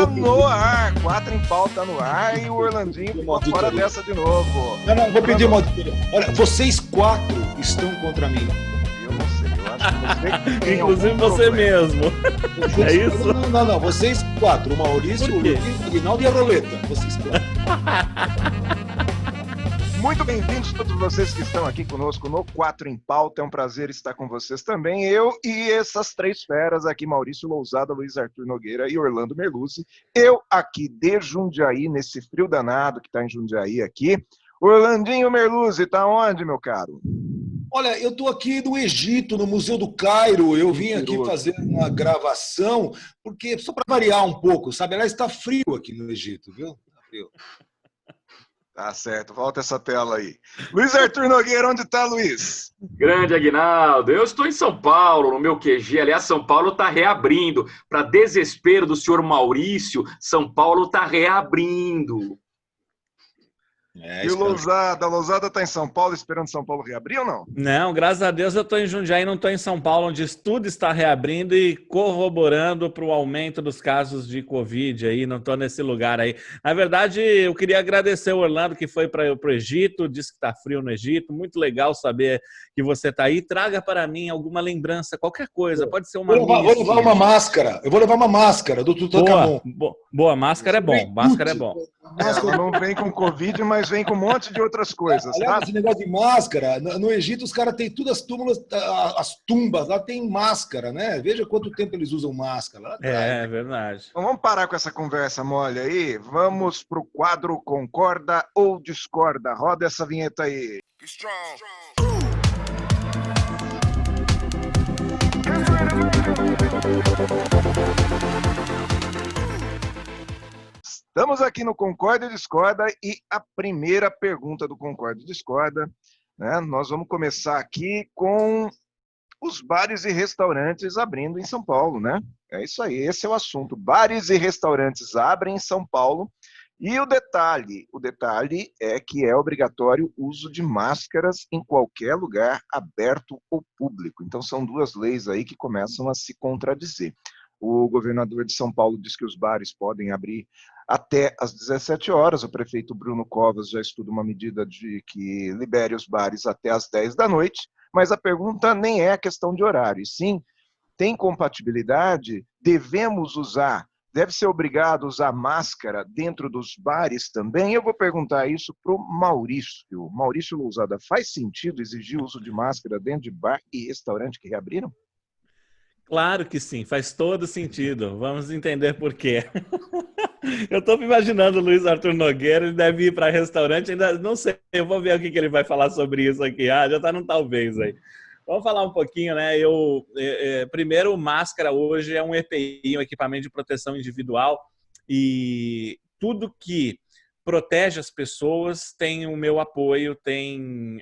Tá no ar, 4 em pauta no ar e o Orlandinho ficou fora dessa de novo. Não, vou pedir uma auditoria. Olha, vocês 4 estão contra mim. Eu não sei, eu acho que você... Inclusive você mesmo. É isso? Não, vocês 4. O Maurício, o Luiz, o Aguinaldo e a Roleta. Vocês 4. Muito bem-vindos todos vocês que estão aqui conosco no 4 em Pauta. É um prazer estar com vocês também. Eu e essas 3 feras aqui, Maurício Lousada, Luiz Arthur Nogueira e Orlando Merluzzi. Eu aqui de Jundiaí, nesse frio danado que está em Jundiaí aqui. Orlandinho Merluzzi, tá onde, meu caro? Olha, eu estou aqui no Egito, no Museu do Cairo. Eu vim aqui fazer uma gravação, porque só para variar um pouco, sabe? Aliás, está frio aqui no Egito, viu? Tá frio. Tá certo, volta essa tela aí. Luiz Arthur Nogueira, onde tá, Luiz? Grande Aguinaldo, eu estou em São Paulo, no meu QG. Aliás, São Paulo está reabrindo. Para desespero do senhor Maurício, São Paulo está reabrindo. E o Lousada tá em São Paulo esperando São Paulo reabrir ou não? Não, graças a Deus eu estou em Jundiaí, não estou em São Paulo, onde tudo está reabrindo e corroborando para o aumento dos casos de Covid aí, não estou nesse lugar aí. Na verdade, eu queria agradecer o Orlando que foi para o Egito, disse que está frio no Egito, muito legal saber que você está aí. Traga para mim alguma lembrança, qualquer coisa, pode ser uma... Vou levar uma máscara, eu vou levar uma máscara do Tutankhamon. Boa, máscara é bom, máscara é bom. Ela não vem com Covid, mas vem com um monte de outras coisas. Aliás, Tá? esse negócio de máscara, no Egito os caras têm todas as tumbas, lá tem máscara, né? Veja quanto tempo eles usam máscara. Lá atrás, é verdade. Então vamos parar com essa conversa mole aí. Vamos pro quadro Concorda ou Discorda. Roda essa vinheta aí. Estamos aqui no Concorda e Discorda e a primeira pergunta do Concorda e Discorda, né? Nós vamos começar aqui com os bares e restaurantes abrindo em São Paulo, né? É isso aí, esse é o assunto. Bares e restaurantes abrem em São Paulo e o detalhe é que é obrigatório o uso de máscaras em qualquer lugar aberto ou público. Então são 2 leis aí que começam a se contradizer. O governador de São Paulo diz que os bares podem abrir até às 17 horas. O prefeito Bruno Covas já estuda uma medida de que libere os bares até às 10 da noite, mas a pergunta nem é a questão de horário, e sim, tem compatibilidade? Deve ser obrigado a usar máscara dentro dos bares também? Eu vou perguntar isso para o Maurício. Maurício Lousada, faz sentido exigir o uso de máscara dentro de bar e restaurante que reabriram? Claro que sim, faz todo sentido. Vamos entender por quê. Eu estou me imaginando o Luiz Arthur Nogueira, ele deve ir para restaurante, ainda não sei, eu vou ver o que ele vai falar sobre isso aqui. Já está no talvez aí. Vamos falar um pouquinho, né? Primeiro, máscara hoje é um EPI, um equipamento de proteção individual, e tudo que protege as pessoas tem o meu apoio, tem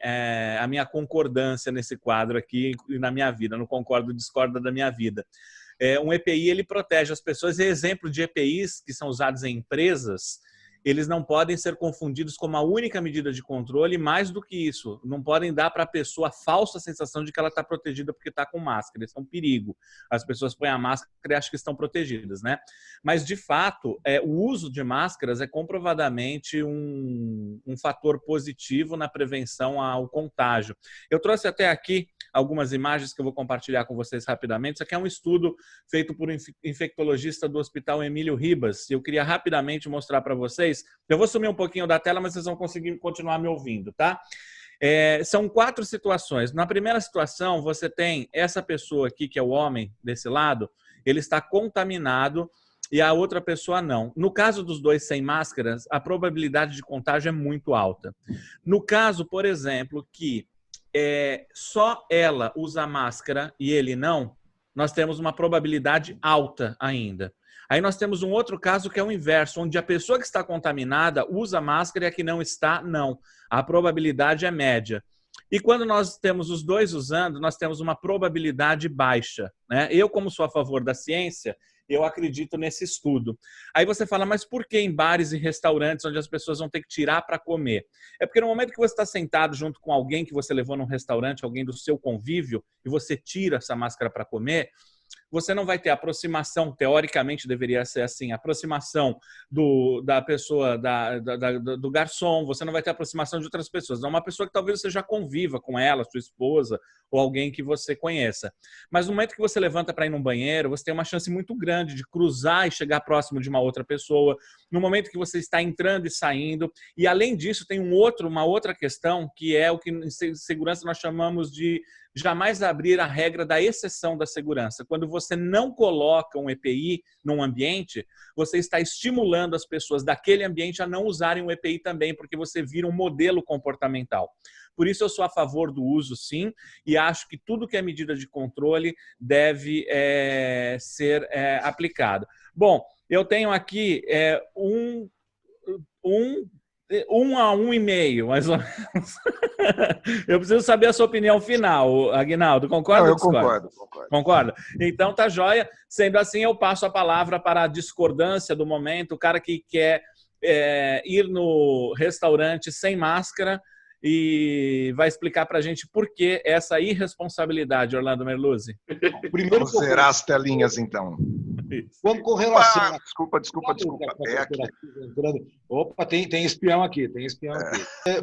a minha concordância nesse quadro aqui e na minha vida, no Concordo Discorda da minha vida. Um EPI, ele protege as pessoas, e exemplo de EPIs que são usados em empresas, eles não podem ser confundidos como a única medida de controle, mais do que isso, não podem dar para a pessoa a falsa sensação de que ela está protegida porque está com máscara, isso é um perigo. As pessoas põem a máscara e acham que estão protegidas, né? Mas, de fato, o uso de máscaras é comprovadamente um fator positivo na prevenção ao contágio. Eu trouxe até aqui algumas imagens que eu vou compartilhar com vocês rapidamente. Isso aqui é um estudo feito por um infectologista do Hospital Emílio Ribas. Eu queria rapidamente mostrar para vocês. Eu vou sumir um pouquinho da tela, mas vocês vão conseguir continuar me ouvindo, tá? São 4 situações. Na primeira situação, você tem essa pessoa aqui, que é o homem desse lado, ele está contaminado e a outra pessoa não. No caso dos dois sem máscaras, a probabilidade de contágio é muito alta. No caso, por exemplo, que só ela usa máscara e ele não, nós temos uma probabilidade alta ainda. Aí nós temos um outro caso que é o inverso, onde a pessoa que está contaminada usa máscara e a que não está, não. A probabilidade é média. E quando nós temos os dois usando, nós temos uma probabilidade baixa, né? Eu, como sou a favor da ciência, eu acredito nesse estudo. Aí você fala, mas por que em bares e restaurantes onde as pessoas vão ter que tirar para comer? É porque no momento que você está sentado junto com alguém que você levou num restaurante, alguém do seu convívio, e você tira essa máscara para comer, você não vai ter aproximação, teoricamente deveria ser assim, aproximação da pessoa, do garçom, você não vai ter aproximação de outras pessoas. É uma pessoa que talvez você já conviva com ela, sua esposa, ou alguém que você conheça. Mas no momento que você levanta para ir num banheiro, você tem uma chance muito grande de cruzar e chegar próximo de uma outra pessoa. No momento que você está entrando e saindo. E além disso, tem uma outra questão, que é o que em segurança nós chamamos de jamais abrir a regra da exceção da segurança. Quando você não coloca um EPI num ambiente, você está estimulando as pessoas daquele ambiente a não usarem o EPI também, porque você vira um modelo comportamental. Por isso eu sou a favor do uso, sim, e acho que tudo que é medida de controle deve ser aplicado. Bom, eu tenho aqui 1,5, mais ou menos. Eu preciso saber a sua opinião final, Aguinaldo. Concorda? Não, eu concordo. Concorda? Então tá joia. Sendo assim, eu passo a palavra para a discordância do momento, o cara que quer ir no restaurante sem máscara e vai explicar para a gente por que essa irresponsabilidade, Orlando Merluzzi. Primeiro, vamos zerar as telinhas, então. Vamos com relação... Desculpa. Opa, tem espião aqui,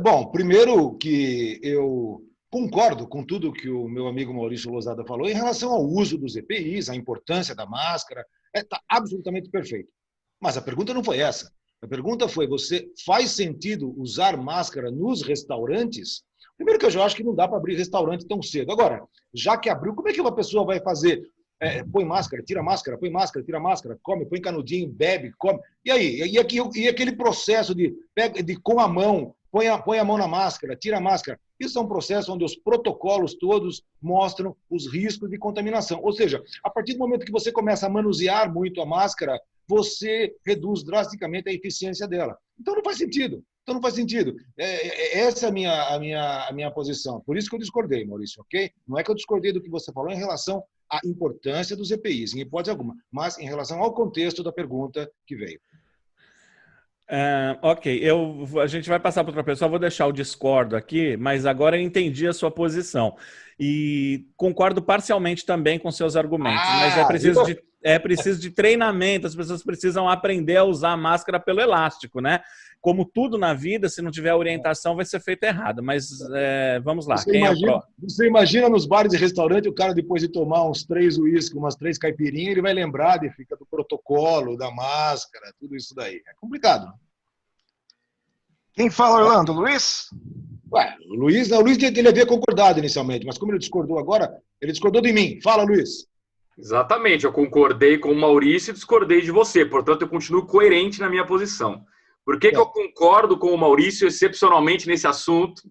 Bom, primeiro que eu concordo com tudo que o meu amigo Maurício Losada falou em relação ao uso dos EPIs, a importância da máscara, está absolutamente perfeito. Mas a pergunta não foi essa. A pergunta foi, faz sentido usar máscara nos restaurantes? Primeiro que eu já acho que não dá para abrir restaurante tão cedo. Agora, já que abriu, como é que uma pessoa vai fazer? Põe máscara, tira máscara, põe máscara, tira máscara, come, põe canudinho, bebe, come. E aí? E aquele processo de com a mão, põe a mão na máscara, tira a máscara. Isso é um processo onde os protocolos todos mostram os riscos de contaminação. Ou seja, a partir do momento que você começa a manusear muito a máscara, você reduz drasticamente a eficiência dela. Então não faz sentido. Essa é a minha posição. Por isso que eu discordei, Maurício, ok? Não é que eu discordei do que você falou em relação à importância dos EPIs, em hipótese alguma, mas em relação ao contexto da pergunta que veio. Ok, a gente vai passar para outra pessoa, vou deixar o discordo aqui, mas agora eu entendi a sua posição. E concordo parcialmente também com seus argumentos, mas é preciso de treinamento, as pessoas precisam aprender a usar a máscara pelo elástico, né? Como tudo na vida, se não tiver orientação, vai ser feito errado. Mas vamos lá. Você imagina nos bares e restaurantes, o cara, depois de tomar uns 3 uísques, umas 3 caipirinhas, ele vai lembrar do protocolo, da máscara, tudo isso daí. É complicado. Quem fala, Orlando? Luiz? O Luiz ele havia concordado inicialmente, mas como ele discordou agora, ele discordou de mim. Fala, Luiz. Exatamente, eu concordei com o Maurício e discordei de você, portanto eu continuo coerente na minha posição. Por que eu concordo com o Maurício excepcionalmente nesse assunto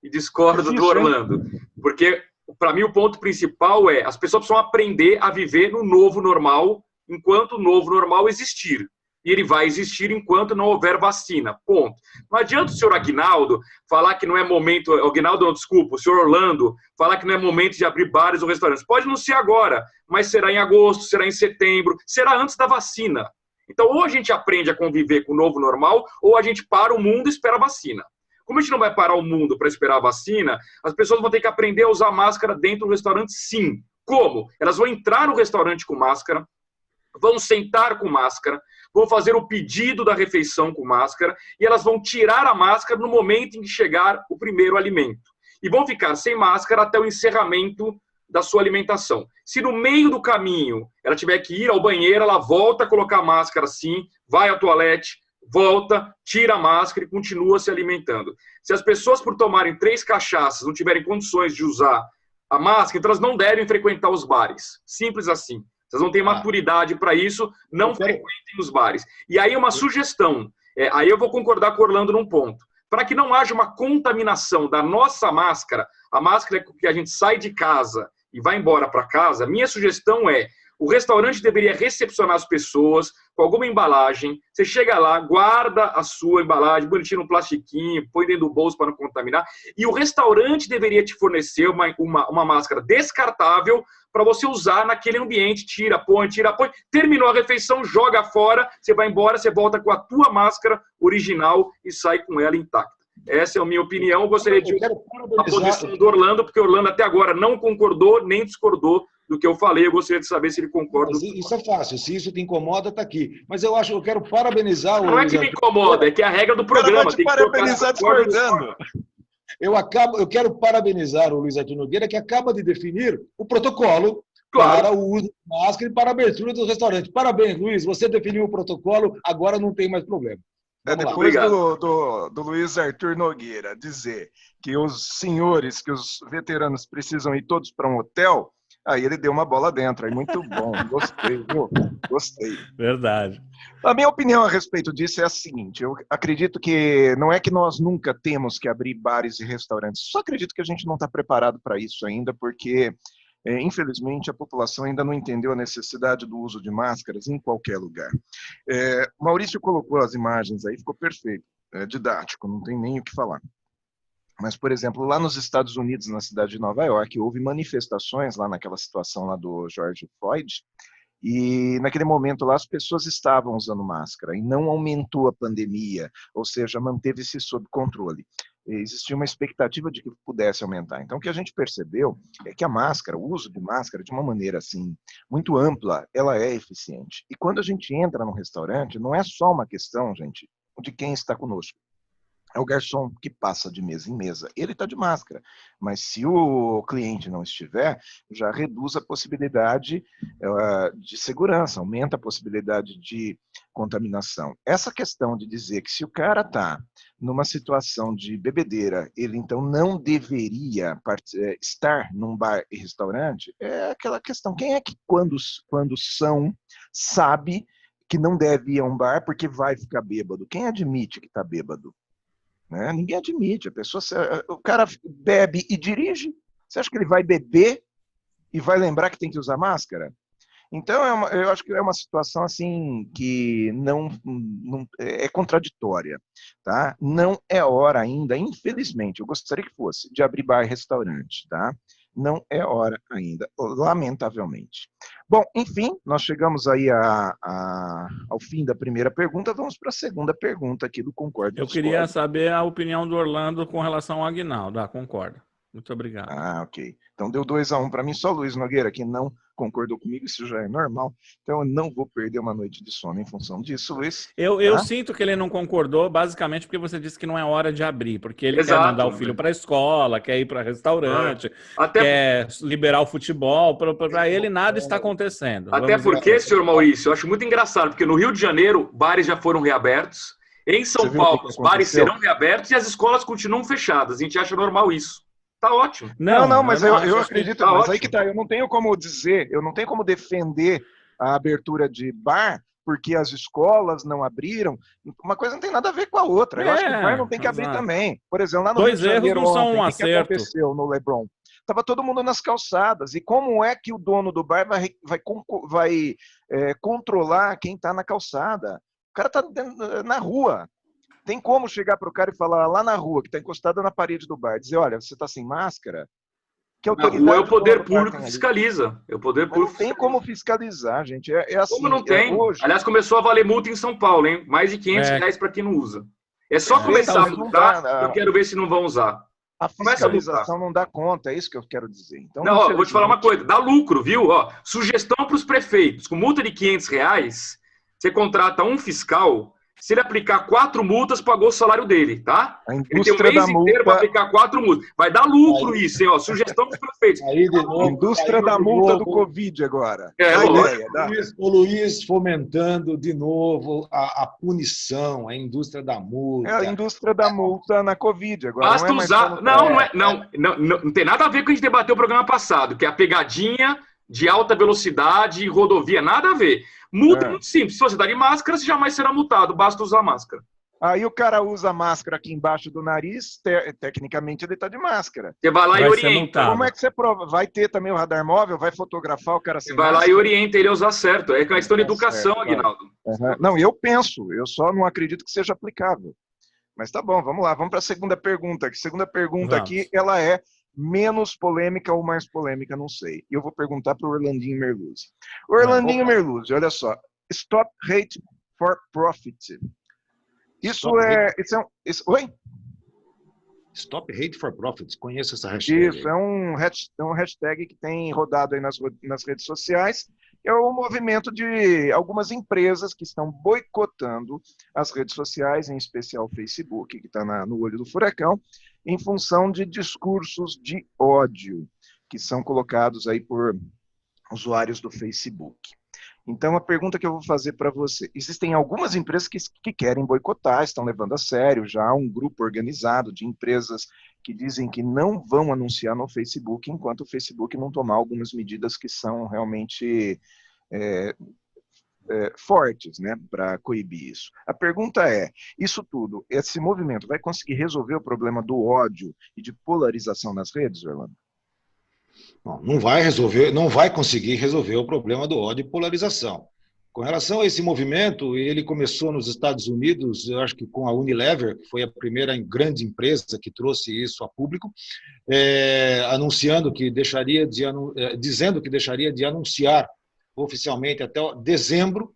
e discordo do Orlando? Porque, para mim, o ponto principal as pessoas precisam aprender a viver no novo normal enquanto o novo normal existir. E ele vai existir enquanto não houver vacina. Ponto. Não adianta o senhor Aguinaldo falar que não é momento... Aguinaldo, não, desculpa. O senhor Orlando falar que não é momento de abrir bares ou restaurantes. Pode não ser agora, mas será em agosto, será em setembro, será antes da vacina. Então, ou a gente aprende a conviver com o novo normal, ou a gente para o mundo e espera a vacina. Como a gente não vai parar o mundo para esperar a vacina, as pessoas vão ter que aprender a usar máscara dentro do restaurante, sim. Como? Elas vão entrar no restaurante com máscara, vão sentar com máscara, vão fazer o pedido da refeição com máscara e elas vão tirar a máscara no momento em que chegar o primeiro alimento. E vão ficar sem máscara até o encerramento da sua alimentação. Se no meio do caminho ela tiver que ir ao banheiro, ela volta a colocar a máscara assim, vai ao toalete, volta, tira a máscara e continua se alimentando. Se as pessoas, por tomarem 3 cachaças, não tiverem condições de usar a máscara, então elas não devem frequentar os bares. Simples assim. Vocês não têm maturidade para isso, não frequentem os bares. E aí uma sugestão, aí eu vou concordar com o Orlando num ponto. Para que não haja uma contaminação da nossa máscara, a máscara que a gente sai de casa e vai embora para casa, minha sugestão o restaurante deveria recepcionar as pessoas com alguma embalagem. Você chega lá, guarda a sua embalagem, bonitinho no plastiquinho, põe dentro do bolso para não contaminar. E o restaurante deveria te fornecer uma máscara descartável para você usar naquele ambiente. Tira, põe. Terminou a refeição, joga fora, você vai embora, você volta com a tua máscara original e sai com ela intacta. Essa é a minha opinião. Eu gostaria de a posição do Orlando, porque o Orlando até agora não concordou nem discordou do que eu falei. Eu gostaria de saber se ele concorda. Mas isso é fácil. Se isso te incomoda, está aqui. Mas eu quero parabenizar o... Não é que me incomoda, é que é a regra do programa. Tem que parabenizar discordando. Eu quero parabenizar o Luiz Arthur Nogueira, que acaba de definir o protocolo para o uso de máscara e para a abertura dos restaurantes. Parabéns, Luiz. Você definiu o protocolo, agora não tem mais problema. Depois do Luiz Arthur Nogueira dizer que os senhores, que os veteranos precisam ir todos para um hotel, aí ele deu uma bola dentro. Aí muito bom, gostei, viu? Gostei. Verdade. A minha opinião a respeito disso é a seguinte: eu acredito que não é que nós nunca temos que abrir bares e restaurantes, só acredito que a gente não está preparado para isso ainda, porque, infelizmente, a população ainda não entendeu a necessidade do uso de máscaras em qualquer lugar. Maurício colocou as imagens aí, ficou perfeito, didático, não tem nem o que falar. Mas, por exemplo, lá nos Estados Unidos, na cidade de Nova York, houve manifestações lá naquela situação lá do George Floyd, e naquele momento lá as pessoas estavam usando máscara e não aumentou a pandemia, ou seja, manteve-se sob controle. Existia uma expectativa de que pudesse aumentar. Então, o que a gente percebeu é que a máscara, o uso de máscara de uma maneira assim muito ampla, ela é eficiente. E quando a gente entra num restaurante, não é só uma questão, gente, de quem está conosco. É o garçom que passa de mesa em mesa. Ele está de máscara, mas se o cliente não estiver, já reduz a possibilidade de segurança, aumenta a possibilidade de contaminação. Essa questão de dizer que se o cara está numa situação de bebedeira, ele então não deveria estar num bar e restaurante, é aquela questão. Quem é que quando sabe que não deve ir a um bar porque vai ficar bêbado? Quem admite que está bêbado? Né? Ninguém admite. O cara bebe e dirige. Você acha que ele vai beber e vai lembrar que tem que usar máscara? Então, eu acho que é uma situação assim que não é contraditória. Tá? Não é hora ainda, infelizmente, eu gostaria que fosse, de abrir bar e restaurante. Tá? Não é hora ainda, lamentavelmente. Bom, enfim, nós chegamos aí ao fim da primeira pergunta, vamos para a segunda pergunta aqui do Concordo. Eu queria saber a opinião do Orlando com relação ao Aguinaldo. Concordo. Muito obrigado. Ok. Então deu 2-1 para mim, só o Luiz Nogueira que não concordou comigo, isso já é normal. Então eu não vou perder uma noite de sono em função disso, Luiz. Eu sinto que ele não concordou, basicamente porque você disse que não é hora de abrir, porque ele quer mandar o filho para a escola, quer ir para restaurante, quer liberar o futebol, para ele nada está acontecendo. Até porque, senhor Maurício, eu acho muito engraçado, porque no Rio de Janeiro, bares já foram reabertos, em São Paulo, os bares serão reabertos e as escolas continuam fechadas. A gente acha normal isso. Tá ótimo. Não, mas eu acredito, tá, mas ótimo. Aí que tá, eu não tenho como dizer, eu não tenho como defender a abertura de bar porque as escolas não abriram. Uma coisa não tem nada a ver com a outra. Eu acho que o bar não tem que abrir também. Por exemplo, lá no Rio de Janeiro ontem, o que aconteceu no Leblon? Tava todo mundo nas calçadas. E como é que o dono do bar vai controlar quem está na calçada? O cara está na rua. Tem como chegar para o cara e falar lá na rua, que está encostado na parede do bar, dizer, olha, você está sem máscara? Que autoridade? Na rua é o poder público que fiscaliza. É o poder público. Não tem como fiscalizar, gente. É assim. Como não tem? Hoje... Aliás, começou a valer multa em São Paulo, hein? Mais de R$500 para quem não usa. É só começar a multar, eu quero ver se não vão usar. A fiscalização não dá conta, é isso que eu quero dizer. Então, não, vou te falar uma coisa, dá lucro, viu? Sugestão para os prefeitos, com multa de R$500, você contrata um fiscal. Se ele aplicar 4 multas, pagou o salário dele, tá? A indústria ele tem um mês inteiro para aplicar 4 multas. Vai dar lucro isso, hein? Sugestão dos prefeitos. A indústria da multa do Covid agora. O Luiz fomentando de novo a punição, a indústria da multa. É a indústria da multa na Covid agora. Basta usar. Não tem nada a ver com o que a gente debateu no programa passado, que é a pegadinha de alta velocidade e rodovia, nada a ver. Multa muito simples. Se você está de máscara, você jamais será multado. Basta usar máscara. Aí o cara usa a máscara aqui embaixo do nariz, tecnicamente ele está de máscara. Você vai lá e orienta. Como é que você prova? Vai ter também o radar móvel? Vai fotografar o cara sem máscara? Vai lá e orienta ele a usar certo. É questão de educação, certo, Aguinaldo. Não, eu penso. Eu só não acredito que seja aplicável. Mas tá bom, vamos lá. Vamos para a segunda pergunta. A segunda pergunta aqui, ela é menos polêmica ou mais polêmica, não sei. E eu vou perguntar para o Orlandinho Merluzzi. Orlandinho Merluzzi, olha só. Stop hate for profit. Oi? Stop Hate for Profit. Conheço essa hashtag. Isso, é um hashtag que tem rodado aí nas redes sociais. É um movimento de algumas empresas que estão boicotando as redes sociais, em especial o Facebook, que está no olho do furacão, em função de discursos de ódio que são colocados aí por usuários do Facebook. Então, a pergunta que eu vou fazer para você, existem algumas empresas que querem boicotar, estão levando a sério já um grupo organizado de empresas que dizem que não vão anunciar no Facebook enquanto o Facebook não tomar algumas medidas que são realmente fortes, né, para coibir isso. A pergunta é, isso tudo, esse movimento vai conseguir resolver o problema do ódio e de polarização nas redes, Orlando? Bom, não vai conseguir resolver o problema do ódio e polarização. Com relação a esse movimento, ele começou nos Estados Unidos, eu acho que com a Unilever, que foi a primeira grande empresa que trouxe isso a público, dizendo que deixaria de anunciar oficialmente até dezembro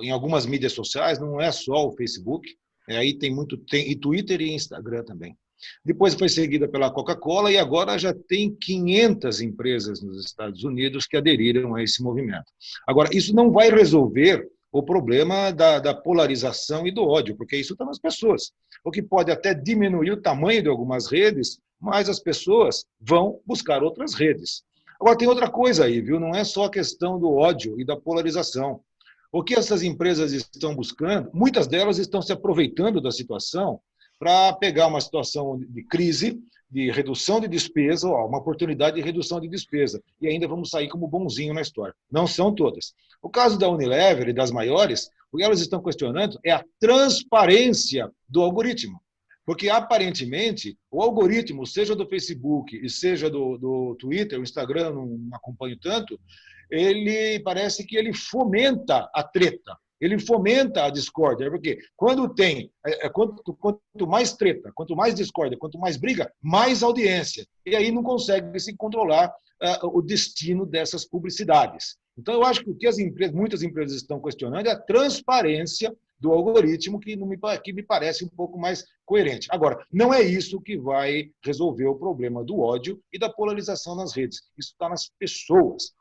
em algumas mídias sociais, não é só o Facebook, aí tem e Twitter e Instagram também. Depois foi seguida pela Coca-Cola e agora já tem 500 empresas nos Estados Unidos que aderiram a esse movimento. Agora, isso não vai resolver o problema da polarização e do ódio, porque isso está nas pessoas. O que pode até diminuir o tamanho de algumas redes, mas as pessoas vão buscar outras redes. Agora, tem outra coisa aí, viu? Não é só a questão do ódio e da polarização. O que essas empresas estão buscando, muitas delas estão se aproveitando da situação para pegar uma situação de crise, de redução de despesa, uma oportunidade de redução de despesa. E ainda vamos sair como bonzinho na história. Não são todas. O caso da Unilever e das maiores, o que elas estão questionando é a transparência do algoritmo. Porque, aparentemente, o algoritmo, seja do Facebook e seja do Twitter, o Instagram, não acompanho tanto, parece que ele fomenta a treta. Ele fomenta a discórdia, porque quanto mais treta, quanto mais discórdia, quanto mais briga, mais audiência. E aí não consegue se controlar o destino dessas publicidades. Então, eu acho que o que muitas empresas estão questionando é a transparência do algoritmo, que me parece um pouco mais coerente. Agora, não é isso que vai resolver o problema do ódio e da polarização nas redes. Isso está nas pessoas.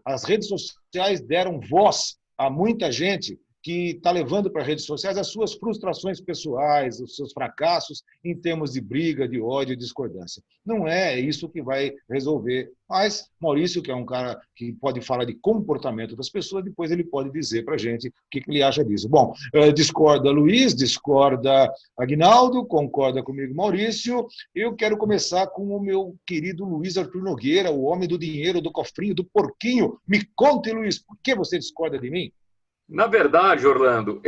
As redes sociais deram voz a muita gente que está levando para as redes sociais as suas frustrações pessoais, os seus fracassos em termos de briga, de ódio e discordância. Não é isso que vai resolver. Mas Maurício, que é um cara que pode falar de comportamento das pessoas, depois ele pode dizer para a gente o que ele acha disso. Bom, discorda Luiz, discorda Aguinaldo, concorda comigo Maurício. Eu quero começar com o meu querido Luiz Arthur Nogueira, o homem do dinheiro, do cofrinho, do porquinho. Me conte, Luiz, por que você discorda de mim? Na verdade, Orlando,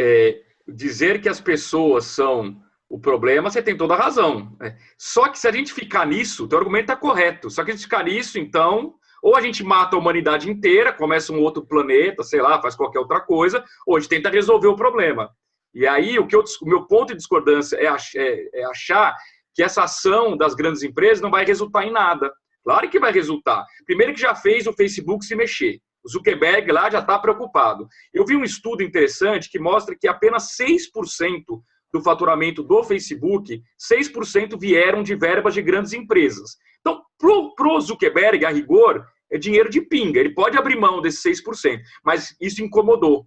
dizer que as pessoas são o problema, você tem toda a razão. Só que se a gente ficar nisso, o teu argumento está correto. Só que a gente ficar nisso, então, ou a gente mata a humanidade inteira, começa um outro planeta, sei lá, faz qualquer outra coisa, ou a gente tenta resolver o problema. E aí, o meu ponto de discordância é achar que essa ação das grandes empresas não vai resultar em nada. Claro que vai resultar. Primeiro que já fez o Facebook se mexer. O Zuckerberg lá já está preocupado. Eu vi um estudo interessante que mostra que apenas 6% do faturamento do Facebook, 6% vieram de verbas de grandes empresas. Então, pro Zuckerberg, a rigor, é dinheiro de pinga. Ele pode abrir mão desses 6%, mas isso incomodou.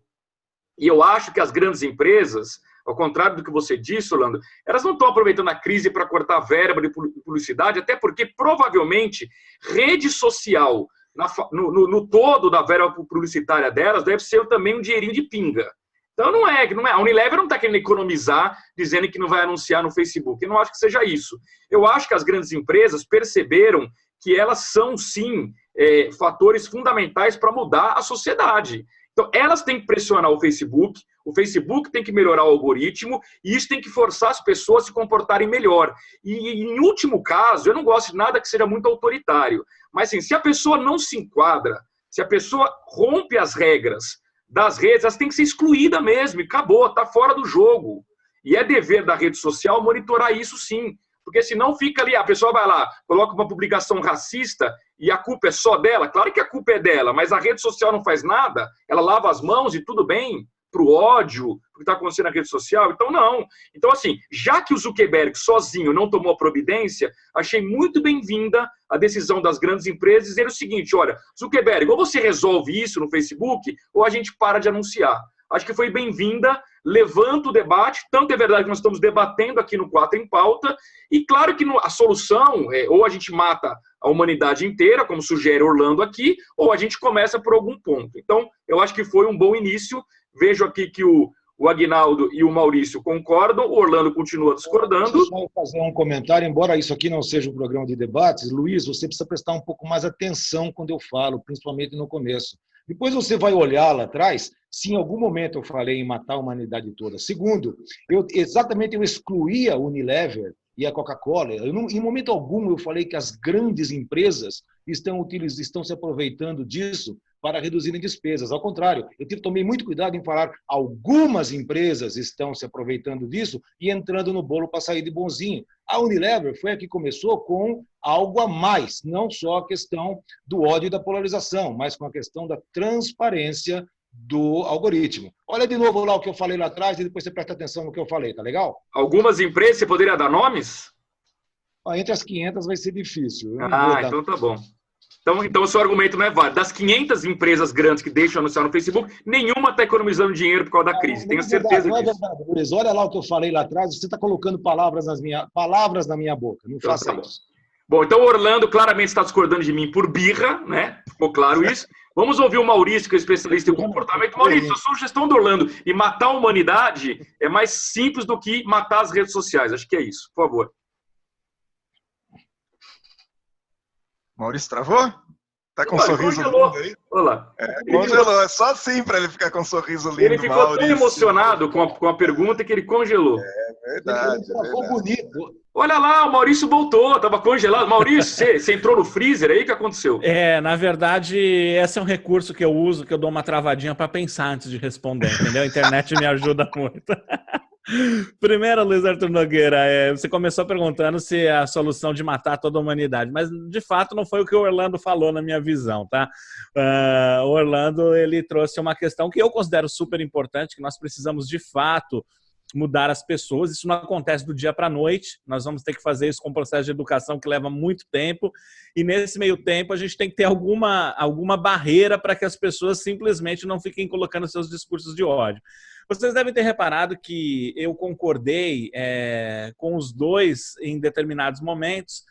E eu acho que as grandes empresas, ao contrário do que você disse, Orlando, elas não estão aproveitando a crise para cortar verba de publicidade, até porque, provavelmente, rede social no todo da verba publicitária delas deve ser também um dinheirinho de pinga. Então não é. A Unilever não está querendo economizar dizendo que não vai anunciar no Facebook. Eu não acho que seja isso. Eu acho que as grandes empresas perceberam que elas são, sim, fatores fundamentais para mudar a sociedade. Então, elas têm que pressionar o Facebook tem que melhorar o algoritmo, e isso tem que forçar as pessoas a se comportarem melhor. E, em último caso, eu não gosto de nada que seja muito autoritário, mas assim, se a pessoa não se enquadra, se a pessoa rompe as regras das redes, elas têm que ser excluídas mesmo, e acabou, está fora do jogo. E é dever da rede social monitorar isso, sim. Porque senão fica ali, a pessoa vai lá, coloca uma publicação racista e a culpa é só dela. Claro que a culpa é dela, mas a rede social não faz nada, ela lava as mãos e tudo bem. O para o ódio, o que está acontecendo na rede social? Então, não. Então, assim, já que o Zuckerberg sozinho não tomou a providência, achei muito bem-vinda a decisão das grandes empresas dizer o seguinte, olha, Zuckerberg, ou você resolve isso no Facebook, ou a gente para de anunciar. Acho que foi bem-vinda, levanta o debate, tanto é verdade que nós estamos debatendo aqui no 4 em Pauta, e claro que a solução é ou a gente mata a humanidade inteira, como sugere Orlando aqui, ou a gente começa por algum ponto. Então, eu acho que foi um bom início. Vejo aqui que o Aguinaldo e o Maurício concordam, o Orlando continua discordando. Deixa eu só fazer um comentário, embora isso aqui não seja um programa de debates, Luiz, você precisa prestar um pouco mais atenção quando eu falo, principalmente no começo. Depois você vai olhar lá atrás, se em algum momento eu falei em matar a humanidade toda. Segundo, eu excluí a Unilever e a Coca-Cola. Em momento algum eu falei que as grandes empresas estão se aproveitando disso para reduzirem despesas. Ao contrário, eu tomei muito cuidado em falar algumas empresas estão se aproveitando disso e entrando no bolo para sair de bonzinho. A Unilever foi a que começou com algo a mais, não só a questão do ódio e da polarização, mas com a questão da transparência do algoritmo. Olha de novo lá o que eu falei lá atrás e depois você presta atenção no que eu falei, tá legal? Algumas empresas, você poderia dar nomes? Entre as 500 vai ser difícil. Então tá bom. Então o seu argumento não é válido. Das 500 empresas grandes que deixam anunciar no Facebook, nenhuma está economizando dinheiro por causa da crise. Tenho certeza disso. Não é verdade, Luiz. Olha lá o que eu falei lá atrás. Você está colocando palavras na minha boca. Não faça isso. Bom, então o Orlando claramente está discordando de mim por birra, né? Ficou claro isso. Vamos ouvir o Maurício, que é especialista em comportamento. Maurício, a sugestão do Orlando e matar a humanidade é mais simples do que matar as redes sociais. Acho que é isso. Por favor. Maurício travou? Tá com um sorriso lindo aí? Olá. Congelou. É só assim para ele ficar com um sorriso lindo, Ele ficou tão emocionado com a pergunta que ele congelou. É verdade. Ficou bonito. Olha lá, o Maurício voltou, estava congelado. Maurício, você entrou no freezer aí? O que aconteceu? Na verdade, esse é um recurso que eu uso, que eu dou uma travadinha para pensar antes de responder, entendeu? A internet me ajuda muito. Primeiro, Luiz Arthur Nogueira, você começou perguntando se a solução de matar toda a humanidade, mas de fato não foi o que o Orlando falou na minha visão, tá? O Orlando, ele trouxe uma questão que eu considero super importante, que nós precisamos de fato mudar as pessoas. Isso não acontece do dia para a noite, nós vamos ter que fazer isso com um processo de educação que leva muito tempo, e nesse meio tempo a gente tem que ter alguma barreira para que as pessoas simplesmente não fiquem colocando seus discursos de ódio. Vocês devem ter reparado que eu concordei com os dois em determinados momentos,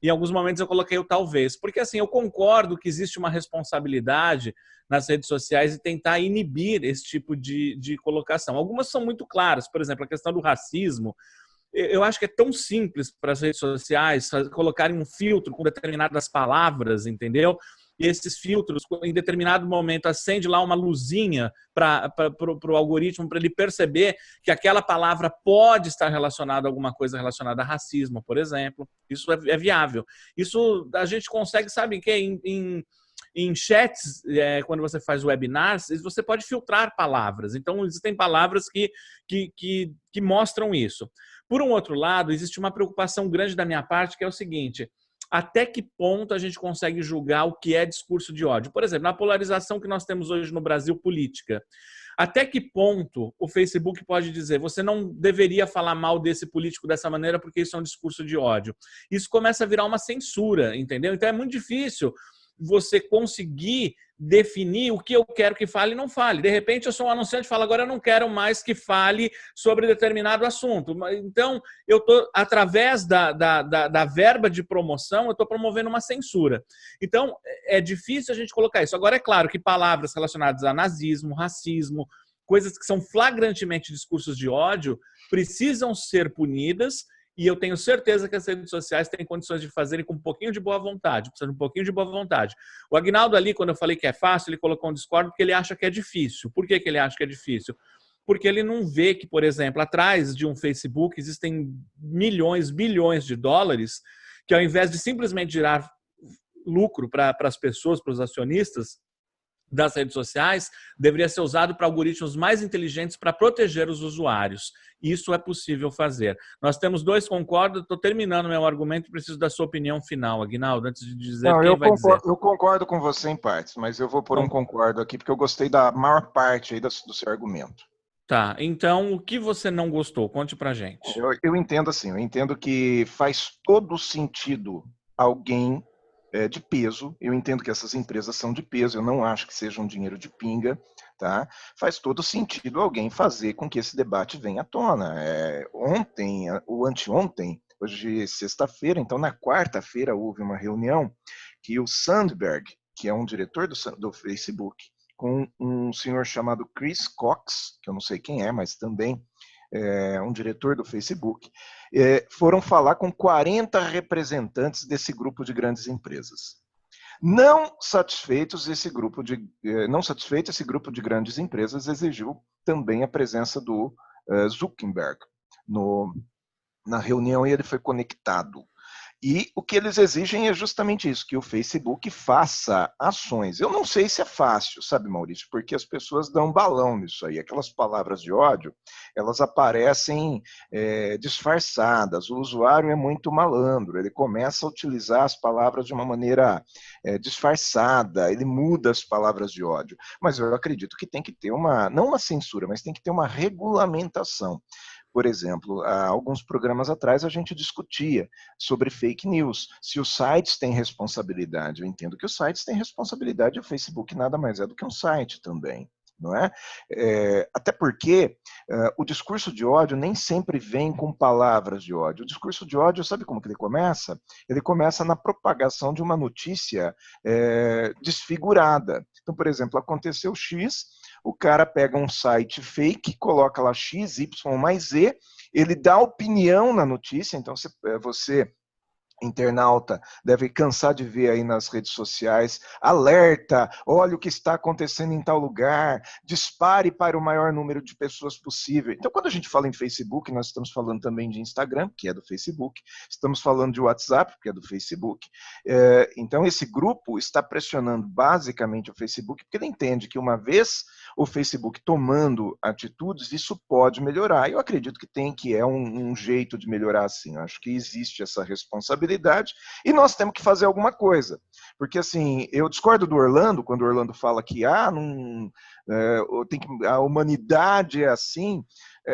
e em alguns momentos eu coloquei o talvez, porque assim, eu concordo que existe uma responsabilidade nas redes sociais e tentar inibir esse tipo de colocação. Algumas são muito claras, por exemplo, a questão do racismo. Eu acho que é tão simples para as redes sociais colocarem um filtro com determinadas palavras, entendeu? E esses filtros, em determinado momento, acende lá uma luzinha para o algoritmo, para ele perceber que aquela palavra pode estar relacionada a alguma coisa relacionada a racismo, por exemplo. Isso é viável. Isso a gente consegue, sabe, que em chats, quando você faz webinars, você pode filtrar palavras. Então, existem palavras que mostram isso. Por um outro lado, existe uma preocupação grande da minha parte, que é o seguinte: até que ponto a gente consegue julgar o que é discurso de ódio? Por exemplo, na polarização que nós temos hoje no Brasil política, até que ponto o Facebook pode dizer você não deveria falar mal desse político dessa maneira porque isso é um discurso de ódio? Isso começa a virar uma censura, entendeu? Então é muito difícil você conseguir definir o que eu quero que fale e não fale. De repente, eu sou um anunciante e falo, agora eu não quero mais que fale sobre determinado assunto. Então, eu estou, através da verba de promoção, eu estou promovendo uma censura. Então, é difícil a gente colocar isso. Agora, é claro que palavras relacionadas a nazismo, racismo, coisas que são flagrantemente discursos de ódio, precisam ser punidas. E eu tenho certeza que as redes sociais têm condições de fazerem com um pouquinho de boa vontade, precisa de um pouquinho de boa vontade. O Aguinaldo ali, quando eu falei que é fácil, ele colocou um discordo porque ele acha que é difícil. Por que ele acha que é difícil? Porque ele não vê que, por exemplo, atrás de um Facebook existem milhões, bilhões de dólares que, ao invés de simplesmente gerar lucro para as pessoas, para os acionistas das redes sociais, deveria ser usado para algoritmos mais inteligentes para proteger os usuários. Isso é possível fazer. Nós temos dois concordos, estou terminando meu argumento, preciso da sua opinião final, Aguinaldo, antes de dizer quem vai dizer. Eu concordo com você em partes, mas eu vou pôr um concordo aqui, porque eu gostei da maior parte aí do seu argumento. Tá, então o que você não gostou? Conte pra gente. Eu entendo assim, eu entendo que faz todo sentido alguém de peso, eu entendo que essas empresas são de peso, eu não acho que seja um dinheiro de pinga, tá? Faz todo sentido alguém fazer com que esse debate venha à tona. Ontem, ou anteontem, hoje é sexta-feira, então na quarta-feira houve uma reunião que o Sandberg, que é um diretor do Facebook, com um senhor chamado Chris Cox, que eu não sei quem é, mas também é um diretor do Facebook, foram falar com 40 representantes desse grupo de grandes empresas. Não satisfeito, esse grupo de grandes empresas exigiu também a presença do Zuckerberg na reunião e ele foi conectado. E o que eles exigem é justamente isso, que o Facebook faça ações. Eu não sei se é fácil, sabe, Maurício, porque as pessoas dão balão nisso aí. Aquelas palavras de ódio, elas aparecem disfarçadas. O usuário é muito malandro, ele começa a utilizar as palavras de uma maneira disfarçada, ele muda as palavras de ódio. Mas eu acredito que tem que ter não uma censura, mas tem que ter uma regulamentação. Por exemplo, há alguns programas atrás a gente discutia sobre fake news. Se os sites têm responsabilidade, eu entendo que os sites têm responsabilidade, o Facebook nada mais é do que um site também. Não é? Até porque o discurso de ódio nem sempre vem com palavras de ódio. O discurso de ódio, sabe como que ele começa? Ele começa na propagação de uma notícia desfigurada. Então, por exemplo, aconteceu X, o cara pega um site fake, coloca lá X, Y mais Z, ele dá opinião na notícia, então você internauta deve cansar de ver aí nas redes sociais, alerta, olha o que está acontecendo em tal lugar, dispare para o maior número de pessoas possível. Então, quando a gente fala em Facebook, nós estamos falando também de Instagram, que é do Facebook, estamos falando de WhatsApp, que é do Facebook. Então, esse grupo está pressionando basicamente o Facebook, porque ele entende que uma vez o Facebook tomando atitudes, isso pode melhorar. Eu acredito que é um jeito de melhorar assim. Eu acho que existe essa responsabilidade e nós temos que fazer alguma coisa. Porque, assim, eu discordo do Orlando, quando o Orlando fala que a humanidade é assim.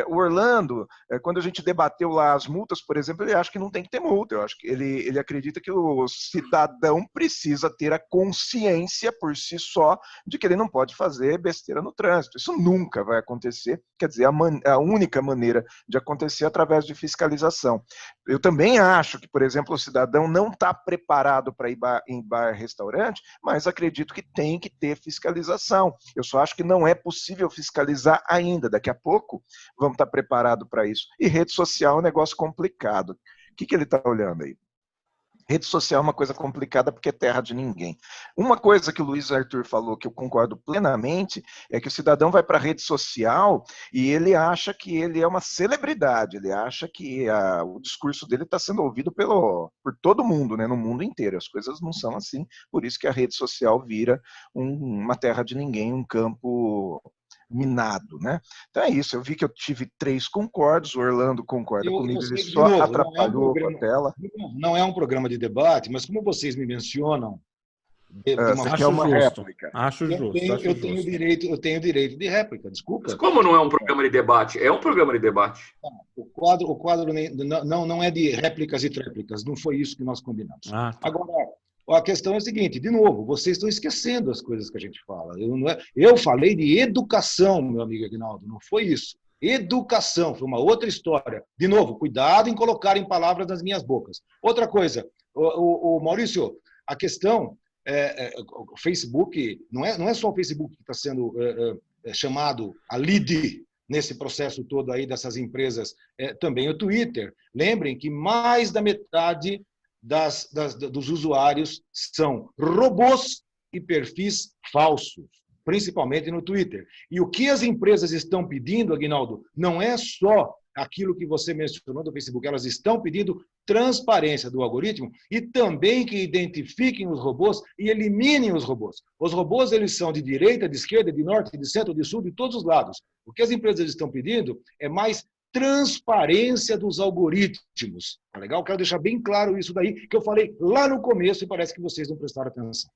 O Orlando, quando a gente debateu lá as multas, por exemplo, ele acha que não tem que ter multa. Eu acho que ele acredita que o cidadão precisa ter a consciência por si só de que ele não pode fazer besteira no trânsito. Isso nunca vai acontecer. Quer dizer, a única maneira de acontecer é através de fiscalização. Eu também acho que, por exemplo, o cidadão não está preparado para ir em bar, restaurante, mas acredito que tem que ter fiscalização. Eu só acho que não é possível fiscalizar ainda. Daqui a pouco vamos estar preparados para isso. E rede social é um negócio complicado. O que ele está olhando aí? Rede social é uma coisa complicada porque é terra de ninguém. Uma coisa que o Luiz Arthur falou, que eu concordo plenamente, é que o cidadão vai para a rede social e ele acha que ele é uma celebridade, ele acha que o discurso dele está sendo ouvido por todo mundo, né, no mundo inteiro. As coisas não são assim, por isso que a rede social vira uma terra de ninguém, um campo minado, né? Então é isso, eu vi que eu tive 3 concordos, o Orlando concorda comigo, ele só atrapalhou com a tela. Não é um programa de debate, mas como vocês me mencionam... Você quer uma réplica? Acho justo. Eu tenho direito de réplica, desculpa. Mas como não é um programa de debate? É um programa de debate. O quadro não é de réplicas e tréplicas, não foi isso que nós combinamos. Tá. Agora, a questão é a seguinte, de novo, vocês estão esquecendo as coisas que a gente fala. Eu falei de educação, meu amigo Aguinaldo, não foi isso. Educação, foi uma outra história. De novo, cuidado em colocar em palavras nas minhas bocas. Outra coisa, o Maurício, a questão, o Facebook, não é só o Facebook que está sendo chamado a lead nesse processo todo aí dessas empresas, também o Twitter. Lembrem que mais da metade dos usuários são robôs e perfis falsos, principalmente no Twitter. E o que as empresas estão pedindo, Aguinaldo, não é só aquilo que você mencionou do Facebook, elas estão pedindo transparência do algoritmo e também que identifiquem os robôs e eliminem os robôs. Os robôs, eles são de direita, de esquerda, de norte, de centro, de sul, de todos os lados. O que as empresas estão pedindo é mais transparência dos algoritmos. Tá legal? Quero deixar bem claro isso daí, que eu falei lá no começo e parece que vocês não prestaram atenção.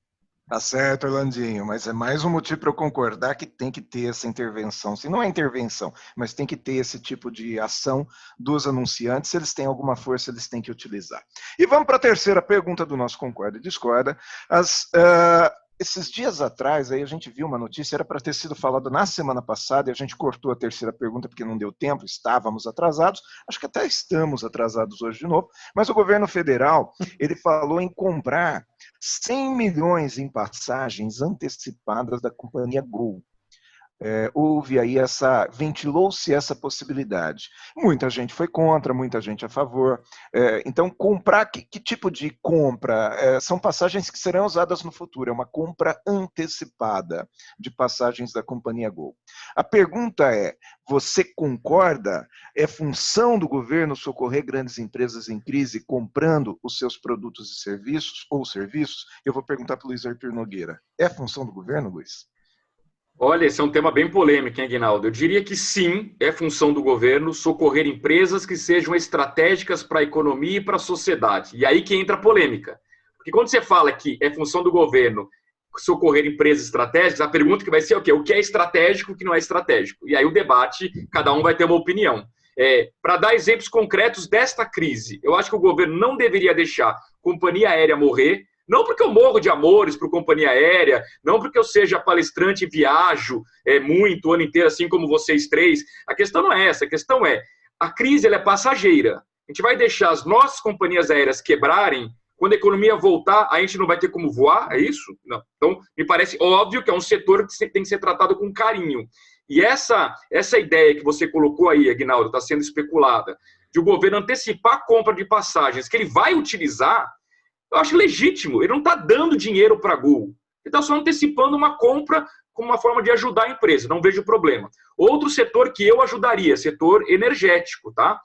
Tá certo, Orlandinho, mas é mais um motivo para eu concordar que tem que ter essa intervenção. Se não é intervenção, mas tem que ter esse tipo de ação dos anunciantes. Se eles têm alguma força, eles têm que utilizar. E vamos para a terceira pergunta do nosso Concorda e Discorda. Esses dias atrás, aí a gente viu uma notícia, era para ter sido falado na semana passada, e a gente cortou a terceira pergunta porque não deu tempo, estávamos atrasados, acho que até estamos atrasados hoje de novo, mas o governo federal, ele falou em comprar 100 milhões em passagens antecipadas da companhia Gol. Houve aí ventilou-se essa possibilidade. Muita gente foi contra, muita gente a favor. Então, comprar, que tipo de compra? São passagens que serão usadas no futuro, é uma compra antecipada de passagens da companhia Gol. A pergunta é, você concorda? É função do governo socorrer grandes empresas em crise comprando os seus produtos e serviços, ou serviços? Eu vou perguntar para o Luiz Arthur Nogueira. É função do governo, Luiz? Olha, esse é um tema bem polêmico, hein, Aguinaldo? Eu diria que sim, é função do governo socorrer empresas que sejam estratégicas para a economia e para a sociedade. E aí que entra a polêmica. Porque quando você fala que é função do governo socorrer empresas estratégicas, a pergunta que vai ser é o quê? O que é estratégico e o que não é estratégico? E aí o debate, cada um vai ter uma opinião. Para dar exemplos concretos desta crise, eu acho que o governo não deveria deixar companhia aérea morrer. Não porque eu morro de amores por companhia aérea, não porque eu seja palestrante e viajo muito o ano inteiro, assim como vocês três. A questão não é essa, a questão é, a crise ela é passageira. A gente vai deixar as nossas companhias aéreas quebrarem, quando a economia voltar, a gente não vai ter como voar, é isso? Não. Então, me parece óbvio que é um setor que tem que ser tratado com carinho. E essa ideia que você colocou aí, Aguinaldo, está sendo especulada, de o governo antecipar a compra de passagens que ele vai utilizar, eu acho legítimo. Ele não está dando dinheiro para a Gol. Ele está só antecipando uma compra como uma forma de ajudar a empresa. Não vejo problema. Outro setor que eu ajudaria, setor energético, tá?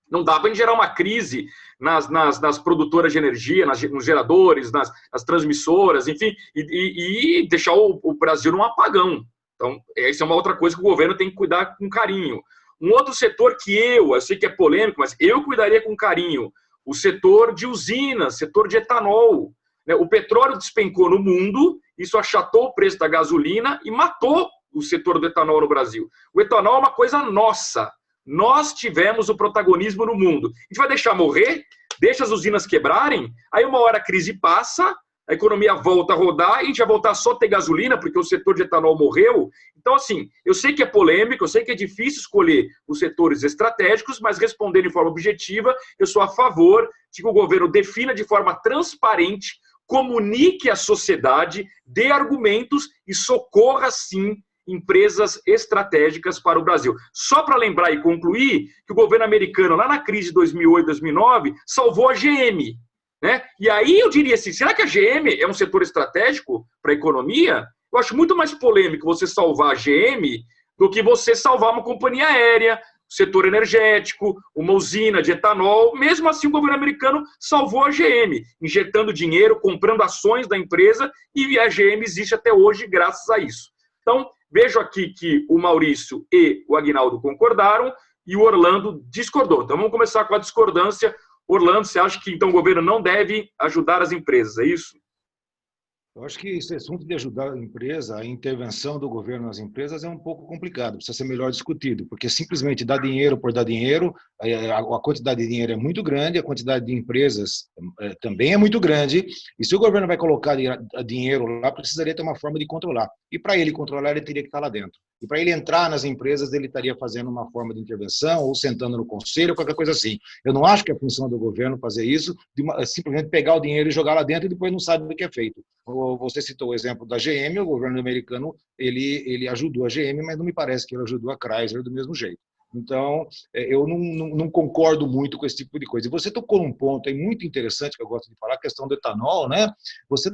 Não dá para gerar uma crise nas produtoras de energia, nos geradores, nas transmissoras, enfim, e deixar o Brasil num apagão. Então, essa é uma outra coisa que o governo tem que cuidar com carinho. Um outro setor que eu sei que é polêmico, mas eu cuidaria com carinho, o setor de usinas, setor de etanol. O petróleo despencou no mundo, isso achatou o preço da gasolina e matou o setor do etanol no Brasil. O etanol é uma coisa nossa. Nós tivemos o protagonismo no mundo. A gente vai deixar morrer? Deixa as usinas quebrarem? Aí uma hora a crise passa, a economia volta a rodar e a gente vai voltar só a ter gasolina porque o setor de etanol morreu. Então, assim, eu sei que é polêmico, eu sei que é difícil escolher os setores estratégicos, mas respondendo de forma objetiva, eu sou a favor de que o governo defina de forma transparente, comunique à sociedade, dê argumentos e socorra, sim, empresas estratégicas para o Brasil. Só para lembrar e concluir que o governo americano, lá na crise de 2008, 2009, salvou a GM. Né? E aí eu diria assim, será que a GM é um setor estratégico para a economia? Eu acho muito mais polêmico você salvar a GM do que você salvar uma companhia aérea, setor energético, uma usina de etanol. Mesmo assim, o governo americano salvou a GM, injetando dinheiro, comprando ações da empresa, e a GM existe até hoje graças a isso. Então, vejo aqui que o Maurício e o Aguinaldo concordaram e o Orlando discordou. Então, vamos começar com a discordância. Orlando, você acha que então o governo não deve ajudar as empresas, é isso? Eu acho que esse assunto de ajudar a empresa, a intervenção do governo nas empresas é um pouco complicado, precisa ser melhor discutido, porque simplesmente dar dinheiro por dar dinheiro, a quantidade de dinheiro é muito grande, a quantidade de empresas também é muito grande, e se o governo vai colocar dinheiro lá, precisaria ter uma forma de controlar. E para ele controlar, ele teria que estar lá dentro. E para ele entrar nas empresas, ele estaria fazendo uma forma de intervenção, ou sentando no conselho, ou qualquer coisa assim. Eu não acho que é função do governo fazer isso, simplesmente pegar o dinheiro e jogar lá dentro e depois não sabe do que é feito. Você citou o exemplo da GM, o governo americano ele ajudou a GM, mas não me parece que ele ajudou a Chrysler do mesmo jeito. Então, eu não concordo muito com esse tipo de coisa. E você tocou num ponto aí muito interessante que eu gosto de falar, a questão do etanol, né? Você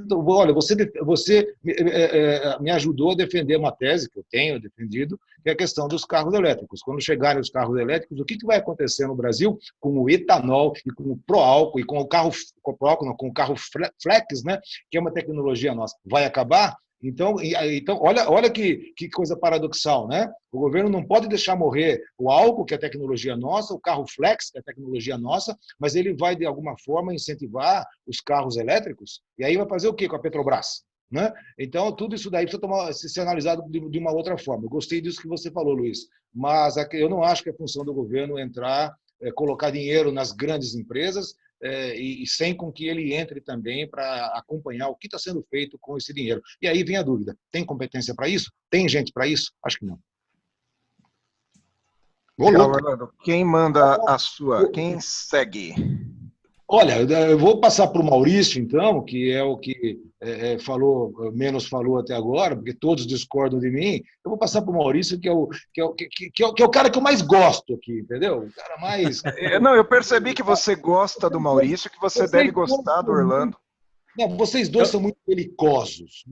me ajudou a defender uma tese que eu tenho defendido, que é a questão dos carros elétricos. Quando chegarem os carros elétricos, o que vai acontecer no Brasil com o etanol e com o pró-álcool e com o carro flex, né? Que é uma tecnologia nossa? Vai acabar? Então olha que coisa paradoxal, né? O governo não pode deixar morrer o álcool, que é a tecnologia nossa, o carro flex, que é a tecnologia nossa, mas ele vai, de alguma forma, incentivar os carros elétricos, e aí vai fazer o quê com a Petrobras? né? Então, tudo isso daí precisa ser analisado de uma outra forma. Eu gostei disso que você falou, Luiz, mas eu não acho que é função do governo entrar, colocar dinheiro nas grandes empresas e sem com que ele entre também para acompanhar o que está sendo feito com esse dinheiro. E aí vem a dúvida, tem competência para isso? Tem gente para isso? Acho que não. Legal, Orlando. Quem manda a sua? Quem segue? Olha, eu vou passar para o Maurício, então, que é o que menos falou até agora, porque todos discordam de mim. Eu vou passar para o Maurício, que é o cara que eu mais gosto aqui, entendeu? O cara mais. Não, eu percebi que você gosta do Maurício, que você deve gostar do Orlando. Não, vocês dois são muito belicosos.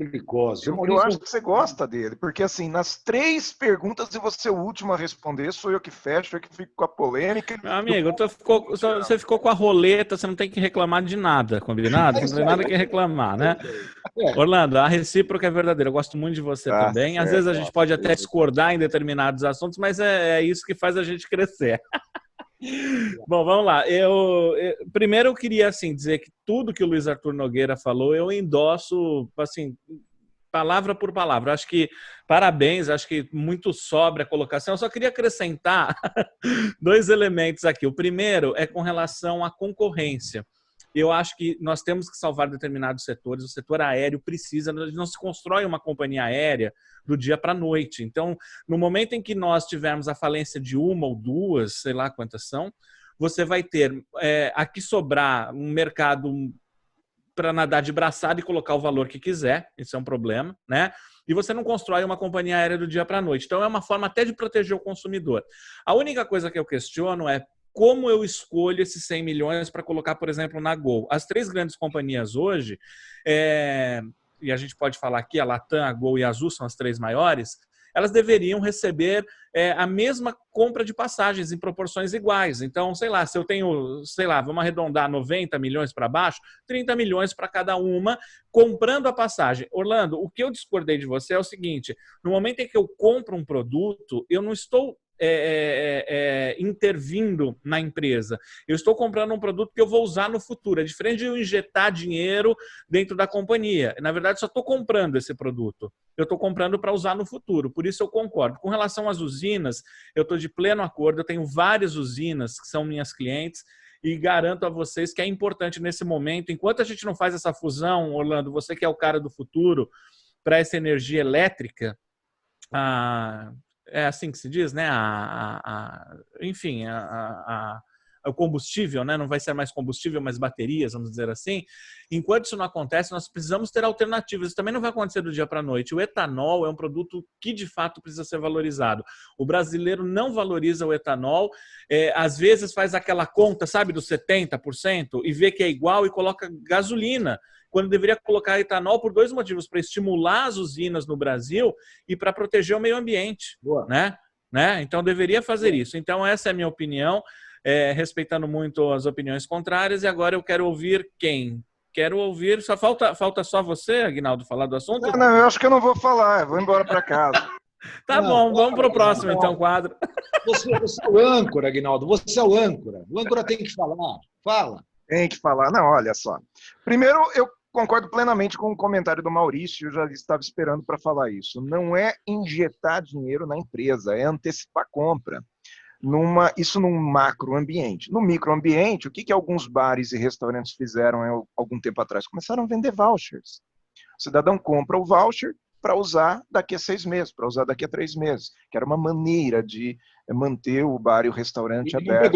Eu acho que você gosta dele, porque assim, nas 3 perguntas, e você é o último a responder, sou eu que fecho, eu que fico com a polêmica. Meu amigo, você ficou com a roleta, você não tem que reclamar de nada, combinado? Não tem nada que reclamar, né? Orlando, a recíproca é verdadeira, eu gosto muito de você também. Às vezes a gente pode até discordar em determinados assuntos, mas é isso que faz a gente crescer. Bom, vamos lá. Primeiro eu queria assim dizer que tudo que o Luiz Arthur Nogueira falou, eu endosso assim, palavra por palavra. Acho que parabéns, acho que muito sobra a colocação. Eu só queria acrescentar 2 elementos aqui. O primeiro é com relação à concorrência. Eu acho que nós temos que salvar determinados setores. O setor aéreo precisa, não se constrói uma companhia aérea do dia para a noite. Então, no momento em que nós tivermos a falência de 1 ou 2, sei lá quantas são, você vai ter aqui sobrar um mercado para nadar de braçada e colocar o valor que quiser. Isso é um problema, né? E você não constrói uma companhia aérea do dia para a noite. Então, é uma forma até de proteger o consumidor. A única coisa que eu questiono é como eu escolho esses 100 milhões para colocar, por exemplo, na Gol. As 3 grandes companhias hoje, e a gente pode falar aqui, a Latam, a Gol e a Azul são as 3 maiores, elas deveriam receber a mesma compra de passagens em proporções iguais. Então, sei lá, se eu tenho, vamos arredondar 90 milhões para baixo, 30 milhões para cada uma, comprando a passagem. Orlando, o que eu discordei de você é o seguinte, no momento em que eu compro um produto, eu não estou intervindo na empresa. Eu estou comprando um produto que eu vou usar no futuro. É diferente de eu injetar dinheiro dentro da companhia. Na verdade, só estou comprando esse produto. Eu estou comprando para usar no futuro. Por isso eu concordo. Com relação às usinas, eu estou de pleno acordo. Eu tenho várias usinas que são minhas clientes e garanto a vocês que é importante nesse momento, enquanto a gente não faz essa fusão, Orlando, você que é o cara do futuro, para essa energia elétrica, é assim que se diz, né? Enfim, o combustível, né? Não vai ser mais combustível, mas baterias, vamos dizer assim. Enquanto isso não acontece, nós precisamos ter alternativas. Isso também não vai acontecer do dia para a noite. O etanol é um produto que, de fato, precisa ser valorizado. O brasileiro não valoriza o etanol. Às vezes faz aquela conta, sabe, dos 70% e vê que é igual e coloca gasolina, quando deveria colocar etanol por 2 motivos, para estimular as usinas no Brasil e para proteger o meio ambiente. Né? Então, deveria fazer isso. Então, essa é a minha opinião, respeitando muito as opiniões contrárias. E agora eu quero ouvir quem? Quero ouvir... Só falta só você, Aguinaldo, falar do assunto? Não, eu acho que eu não vou falar. Eu vou embora para casa. Tá bom, vamos para o próximo, então, quadro. Você é o âncora, Aguinaldo. Você é o âncora. O âncora tem que falar. Fala. Tem que falar. Não, olha só. Primeiro, eu concordo plenamente com o comentário do Maurício, eu já estava esperando para falar isso. Não é injetar dinheiro na empresa, é antecipar compra. Isso num macroambiente. No microambiente, o que alguns bares e restaurantes fizeram algum tempo atrás? Começaram a vender vouchers. O cidadão compra o voucher para usar daqui a 6 meses, para usar daqui a 3 meses, que era uma maneira de manter o bar e o restaurante aberto.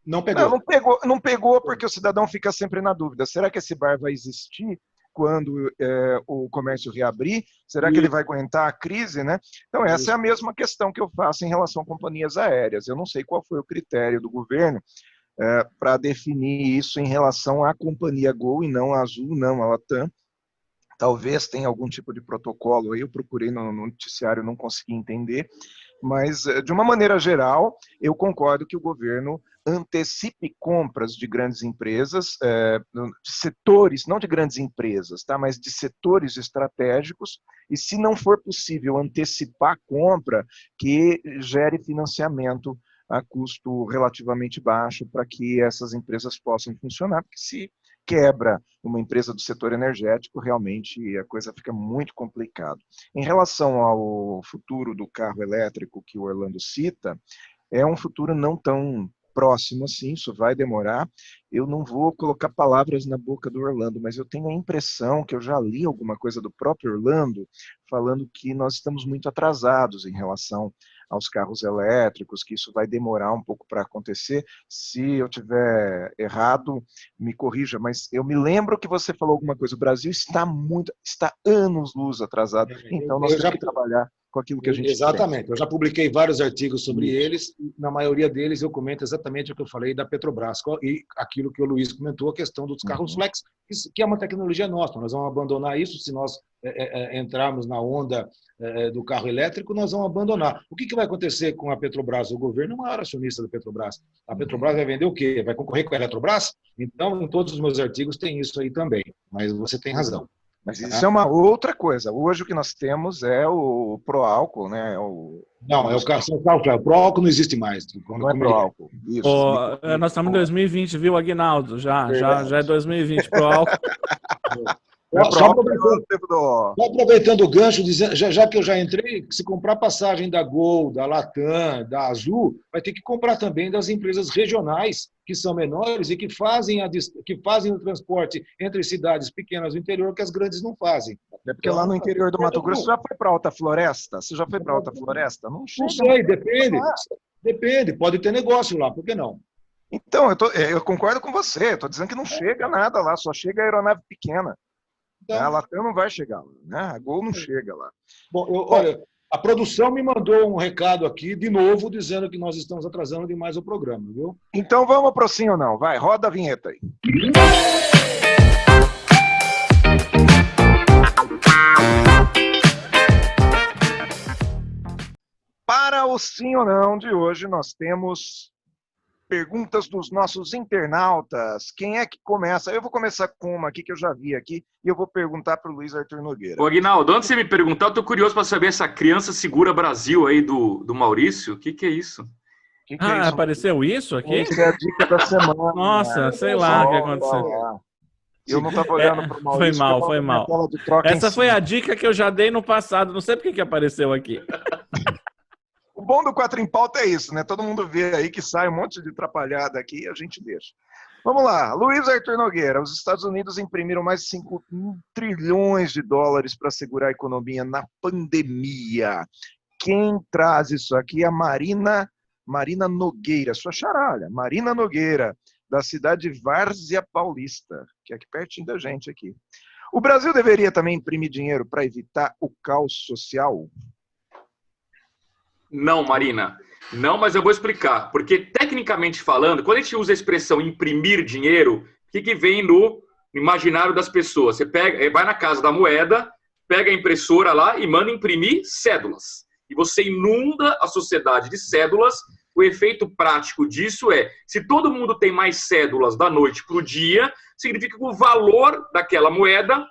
Não pegou. Não pegou porque o cidadão fica sempre na dúvida. Será que esse bar vai existir quando o comércio reabrir? Será que ele vai aguentar a crise, né? Então, essa é a mesma questão que eu faço em relação a companhias aéreas. Eu não sei qual foi o critério do governo para definir isso em relação à companhia Gol e não a Azul, não a Latam. Talvez tenha algum tipo de protocolo aí, eu procurei no noticiário, não consegui entender. Mas, de uma maneira geral, eu concordo que o governo antecipe compras de grandes empresas, de setores, não de grandes empresas, tá? Mas de setores estratégicos, e se não for possível antecipar a compra, que gere financiamento a custo relativamente baixo para que essas empresas possam funcionar, porque se quebra uma empresa do setor energético, realmente a coisa fica muito complicada. Em relação ao futuro do carro elétrico que o Orlando cita, é um futuro não tão próximo assim, isso vai demorar. Eu não vou colocar palavras na boca do Orlando, mas eu tenho a impressão que eu já li alguma coisa do próprio Orlando falando que nós estamos muito atrasados em relação aos carros elétricos, que isso vai demorar um pouco para acontecer. Se eu tiver errado, me corrija, mas eu me lembro que você falou alguma coisa. O Brasil está anos-luz atrasado, então nós temos que trabalhar com aquilo que a gente Exatamente. tem. Eu já publiquei vários artigos sobre eles, e na maioria deles eu comento exatamente o que eu falei da Petrobras, e aquilo que o Luiz comentou, a questão dos carros flex, que é uma tecnologia nossa. Nós vamos abandonar isso se nós entrarmos na onda do carro elétrico, nós vamos abandonar. O que vai acontecer com a Petrobras? O governo é o maior acionista da Petrobras. A Petrobras vai vender o quê? Vai concorrer com a Eletrobras? Então, em todos os meus artigos tem isso aí também. Mas você tem razão. Mas isso é uma outra coisa. Hoje o que nós temos é o pró-álcool, né? Não, é o carro. O pró-álcool não existe mais. Não é pró-álcool. Isso. Nós estamos em 2020, viu, Aguinaldo? Já é 2020 pró-álcool. Só aproveitando o gancho, já que eu já entrei, se comprar passagem da Gol, da Latam, da Azul, vai ter que comprar também das empresas regionais, que são menores e que fazem o transporte entre cidades pequenas do interior que as grandes não fazem. É porque lá no interior do Mato Grosso, você já foi para Alta Floresta? Você já foi para Alta Floresta? Não chega. Não sei, depende. Depende, pode ter negócio lá, por que não? Então, eu concordo com você, estou dizendo que não chega nada lá, só chega a aeronave pequena. Então, a Latam não vai chegar lá, né? A Gol não chega lá. Bom, olha, a produção me mandou um recado aqui, de novo, dizendo que nós estamos atrasando demais o programa, viu? Então vamos pro sim ou não. Vai, roda a vinheta aí. Para o sim ou não de hoje, nós temos perguntas dos nossos internautas. Quem é que começa? Eu vou começar com uma aqui que eu já vi aqui e eu vou perguntar para o Luiz Arthur Nogueira. Ô, Aguinaldo, antes de você me perguntar, eu tô curioso para saber essa criança segura Brasil aí do Maurício. O que é isso? Que é isso? Apareceu isso aqui? Essa é a dica da semana. Nossa, sei lá o que aconteceu. Eu não estava olhando para o Maurício. Foi mal. Essa foi a dica que eu já dei no passado. Não sei por que apareceu aqui. O bom do 4 em Pauta é isso, né? Todo mundo vê aí que sai um monte de atrapalhada aqui e a gente deixa. Vamos lá. Luiz Arthur Nogueira. Os Estados Unidos imprimiram mais de 5 trilhões de dólares para segurar a economia na pandemia. Quem traz isso aqui é a Marina Nogueira, sua charalha. Marina Nogueira, da cidade de Várzea Paulista, que é aqui pertinho da gente aqui. O Brasil deveria também imprimir dinheiro para evitar o caos social? Não, Marina. Não, mas eu vou explicar. Porque, tecnicamente falando, quando a gente usa a expressão imprimir dinheiro, o que vem no imaginário das pessoas? Você vai na Casa da Moeda, pega a impressora lá e manda imprimir cédulas. E você inunda a sociedade de cédulas. O efeito prático disso é, se todo mundo tem mais cédulas da noite para o dia, significa que o valor daquela moeda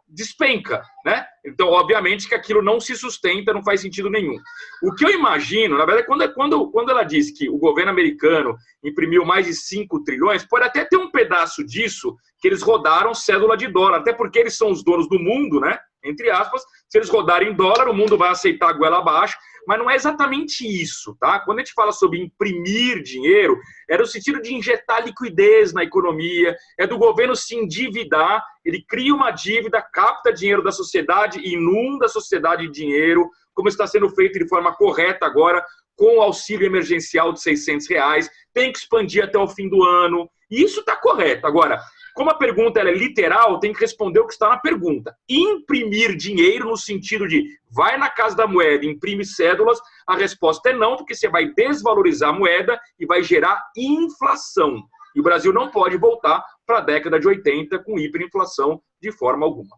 despenca, né? Então, obviamente que aquilo não se sustenta, não faz sentido nenhum. O que eu imagino, na verdade, quando ela diz que o governo americano imprimiu mais de 5 trilhões, pode até ter um pedaço disso que eles rodaram cédula de dólar, até porque eles são os donos do mundo, né? Entre aspas, se eles rodarem dólar, o mundo vai aceitar a goela abaixo, mas não é exatamente isso, tá? Quando a gente fala sobre imprimir dinheiro, é no sentido de injetar liquidez na economia, é do governo se endividar, ele cria uma dívida, capta dinheiro da sociedade, inunda a sociedade de dinheiro, como está sendo feito de forma correta agora, com o auxílio emergencial de R$600, tem que expandir até o fim do ano, e isso está correto. Agora, como a pergunta ela é literal, tem que responder o que está na pergunta. Imprimir dinheiro no sentido de vai na Casa da Moeda, imprime cédulas, a resposta é não, porque você vai desvalorizar a moeda e vai gerar inflação. E o Brasil não pode voltar para a década de 80 com hiperinflação de forma alguma.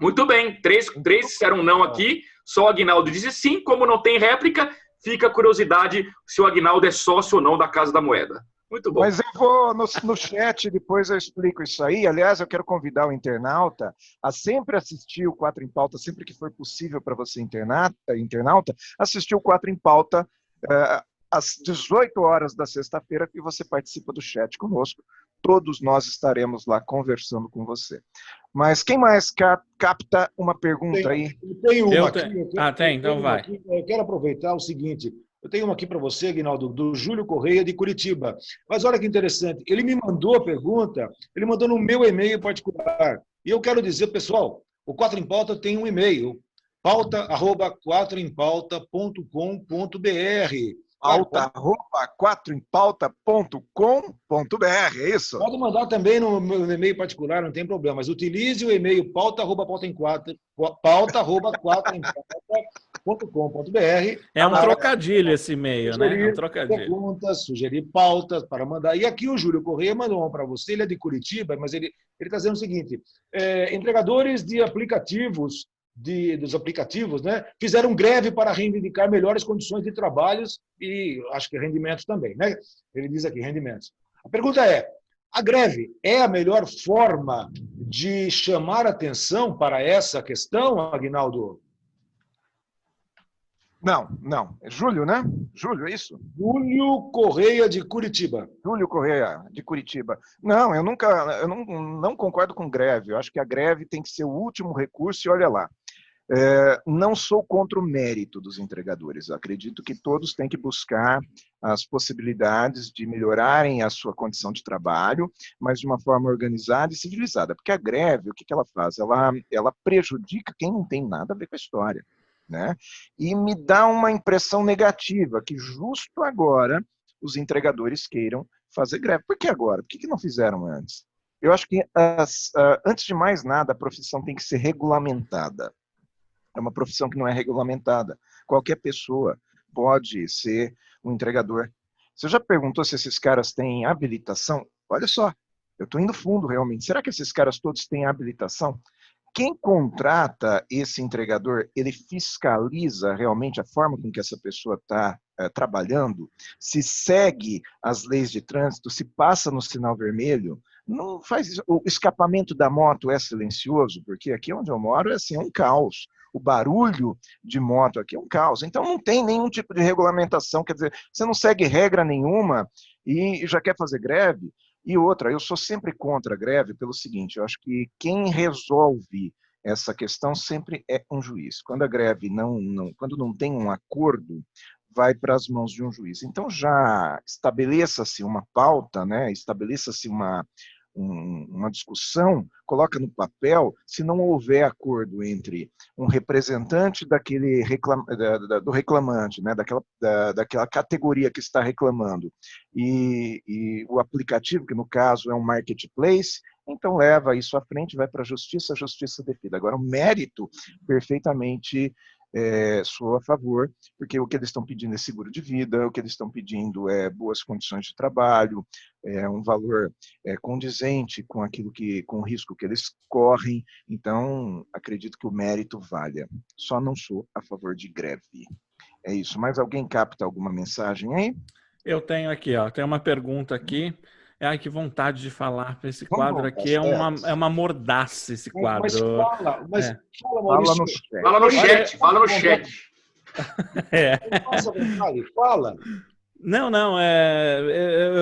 Muito bem, três disseram não aqui, só o Aguinaldo disse sim. Como não tem réplica, fica a curiosidade se o Aguinaldo é sócio ou não da Casa da Moeda. Muito bom. Mas eu vou no chat, depois eu explico isso aí. Aliás, eu quero convidar o internauta a sempre assistir o 4 em Pauta, sempre que for possível para você, internauta, assistir o 4 em Pauta às 18 horas da sexta-feira, que você participa do chat conosco. todos nós estaremos lá conversando com você. Mas quem mais capta uma pergunta aí? Tem uma aqui. Então vai. Eu quero aproveitar o seguinte. Eu tenho uma aqui para você, Aguinaldo, do Júlio Correia, de Curitiba. Mas olha que interessante, ele me mandou a pergunta, ele mandou no meu e-mail particular. E eu quero dizer, pessoal, o 4 em Pauta tem um e-mail, pauta@4empauta.com.br. pauta@4empauta.com.br, é isso? Pode mandar também no meu e-mail particular, não tem problema, mas utilize o e-mail pauta@4empauta.com.br. É um trocadilho esse e-mail, né? É um trocadilho. Perguntas, sugerir pautas para mandar. E aqui o Júlio Correia mandou uma para você, ele é de Curitiba, mas ele está dizendo o seguinte, entregadores de aplicativos, dos aplicativos, né, fizeram greve para reivindicar melhores condições de trabalhos e acho que rendimentos também, né? Ele diz aqui, rendimentos. A pergunta é, a greve é a melhor forma de chamar atenção para essa questão, Aguinaldo? Não. É Júlio, né? Júlio, é isso? Júlio Correia, de Curitiba. Júlio Correia, de Curitiba. Não, eu não concordo com greve. Eu acho que a greve tem que ser o último recurso e olha lá. Não sou contra o mérito dos entregadores. Eu acredito que todos têm que buscar as possibilidades de melhorarem a sua condição de trabalho, mas de uma forma organizada e civilizada. Porque a greve, o que ela faz? Ela prejudica quem não tem nada a ver com a história, né? E me dá uma impressão negativa, que justo agora os entregadores queiram fazer greve. Por que agora? Por que não fizeram antes? Eu acho que, antes de mais nada, a profissão tem que ser regulamentada. É uma profissão que não é regulamentada. Qualquer pessoa pode ser um entregador. Você já perguntou se esses caras têm habilitação? Olha só, eu estou indo fundo realmente. Será que esses caras todos têm habilitação? Quem contrata esse entregador, ele fiscaliza realmente a forma com que essa pessoa está trabalhando? Se segue as leis de trânsito, se passa no sinal vermelho? Não faz isso. O escapamento da moto é silencioso, porque aqui onde eu moro é assim, é um caos. O barulho de moto aqui é um caos. Então não tem nenhum tipo de regulamentação, quer dizer, você não segue regra nenhuma e já quer fazer greve. E outra, eu sou sempre contra a greve pelo seguinte, eu acho que quem resolve essa questão sempre é um juiz. Quando a greve quando não tem um acordo, vai para as mãos de um juiz. Então já estabeleça-se uma pauta, né? Estabeleça-se uma discussão, coloca no papel, se não houver acordo entre um representante do reclamante, né, daquela categoria que está reclamando, e o aplicativo, que no caso é um marketplace, então leva isso à frente, vai para a justiça defida. Agora, o mérito perfeitamente sou a favor, porque o que eles estão pedindo é seguro de vida, o que eles estão pedindo é boas condições de trabalho, um valor condizente com com o risco que eles correm. Então, acredito que o mérito valha. Só não sou a favor de greve. É isso. Mais alguém capta alguma mensagem aí? Eu tenho aqui, ó. Tem uma pergunta aqui. Ai, que vontade de falar para esse quadro aqui. É uma mordaça esse quadro. Mas fala, Maurício. Fala no chat. Fala. Não,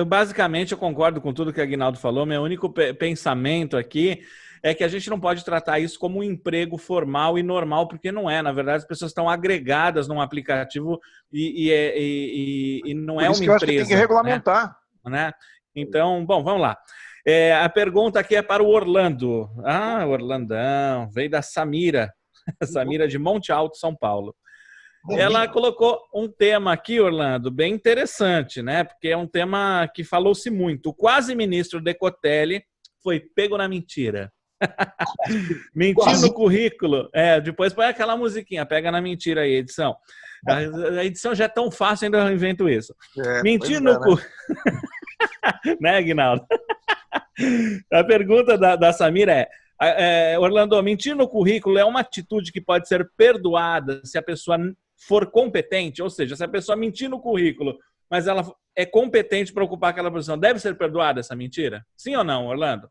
basicamente eu concordo com tudo que o Aguinaldo falou. Meu único pensamento aqui é que a gente não pode tratar isso como um emprego formal e normal, porque não é. Na verdade, as pessoas estão agregadas num aplicativo e não é uma empresa. Eu acho que tem que regulamentar. Né? Então, bom, vamos lá. A pergunta aqui é para o Orlando. Ah, Orlandão, veio da Samira. Samira de Monte Alto, São Paulo. Ela colocou um tema aqui, Orlando, bem interessante, né? Porque é um tema que falou-se muito. O quase ministro Decotelli foi pego na mentira. Mentir no currículo. Depois põe aquela musiquinha, pega na mentira aí, edição. A edição já é tão fácil, ainda eu invento isso. Mentir no currículo. Né, Aguinaldo? A pergunta da Samira Orlando, mentir no currículo é uma atitude que pode ser perdoada se a pessoa for competente, ou seja, se a pessoa mentir no currículo, mas ela é competente para ocupar aquela posição, deve ser perdoada essa mentira? Sim ou não, Orlando?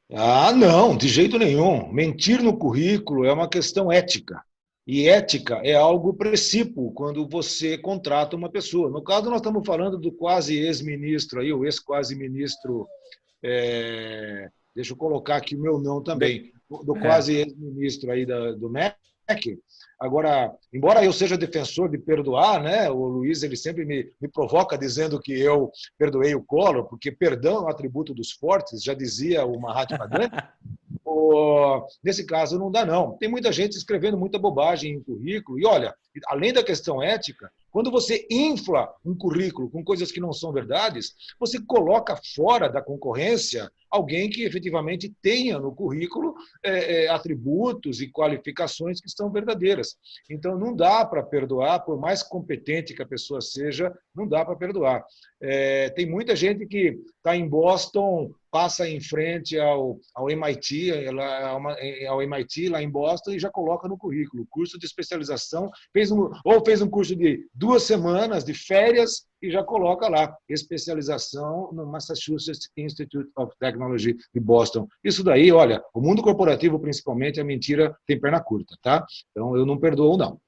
Não, de jeito nenhum. Mentir no currículo é uma questão ética. E ética é algo precípuo quando você contrata uma pessoa. No caso, nós estamos falando do quase ex-ministro, aí, o ex-quase ministro, deixa eu colocar aqui o meu não também, do quase ex-ministro aí do MEC. Agora, embora eu seja defensor de perdoar, né, o Luiz ele sempre me provoca dizendo que eu perdoei o Collor, porque perdão é um atributo dos fortes, já dizia o Mahatma Gandhi. Nesse caso, não dá, não. Tem muita gente escrevendo muita bobagem em currículo. E, olha, além da questão ética, quando você infla um currículo com coisas que não são verdades, você coloca fora da concorrência alguém que efetivamente tenha no currículo atributos e qualificações que são verdadeiras. Então, não dá para perdoar, por mais competente que a pessoa seja, não dá para perdoar. Tem muita gente que está em Boston, passa em frente ao MIT, ao MIT lá em Boston, e já coloca no currículo curso de especialização, fez um curso de 2 semanas de férias e já coloca lá especialização no Massachusetts Institute of Technology de Boston. Isso daí, olha, o mundo corporativo, principalmente, a mentira tem perna curta, tá? Então, eu não perdoo, não.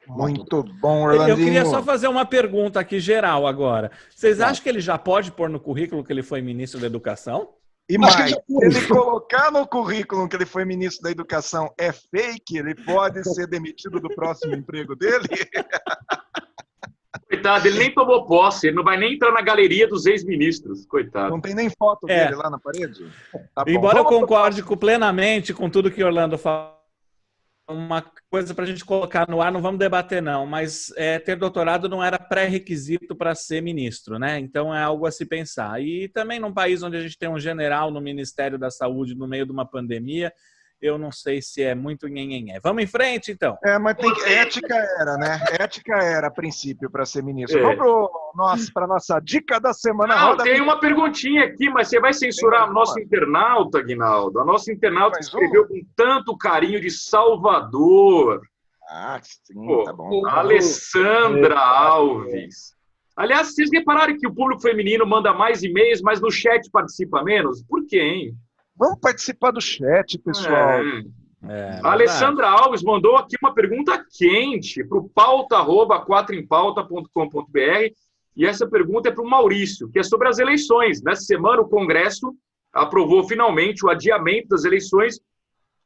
Muito bom, Orlandinho. Eu queria só fazer uma pergunta aqui geral agora. Vocês acham que ele já pode pôr no currículo que ele foi ministro da Educação? E mais, se ele colocar no currículo que ele foi ministro da Educação é fake, ele pode ser demitido do próximo emprego dele? Coitado, ele nem tomou posse, ele não vai nem entrar na galeria dos ex-ministros, coitado. Não tem nem foto dele lá na parede? Tá bom. Embora eu concorde plenamente com tudo que Orlando falou, uma coisa para a gente colocar no ar, não vamos debater não, mas ter doutorado não era pré-requisito para ser ministro, né? Então é algo a se pensar. E também num país onde a gente tem um general no Ministério da Saúde no meio de uma pandemia, eu não sei se é muito nhenhenhé. Vamos em frente, então? Mas ética era, né? Ética era a princípio para ser ministro. Vamos para a nossa dica da semana. Não, tem uma perguntinha aqui, mas você vai censurar a nossa internauta, Aguinaldo? A nossa internauta escreveu com tanto carinho de Salvador. Sim, tá bom. Alessandra Alves. Aliás, vocês repararam que o público feminino manda mais e-mails, mas no chat participa menos? Por quê, hein? Vamos participar do chat, pessoal. A Alessandra Alves mandou aqui uma pergunta quente para o pauta@quatroempauta.com.br, e essa pergunta é para o Maurício, que é sobre as eleições. Nessa semana, o Congresso aprovou finalmente o adiamento das eleições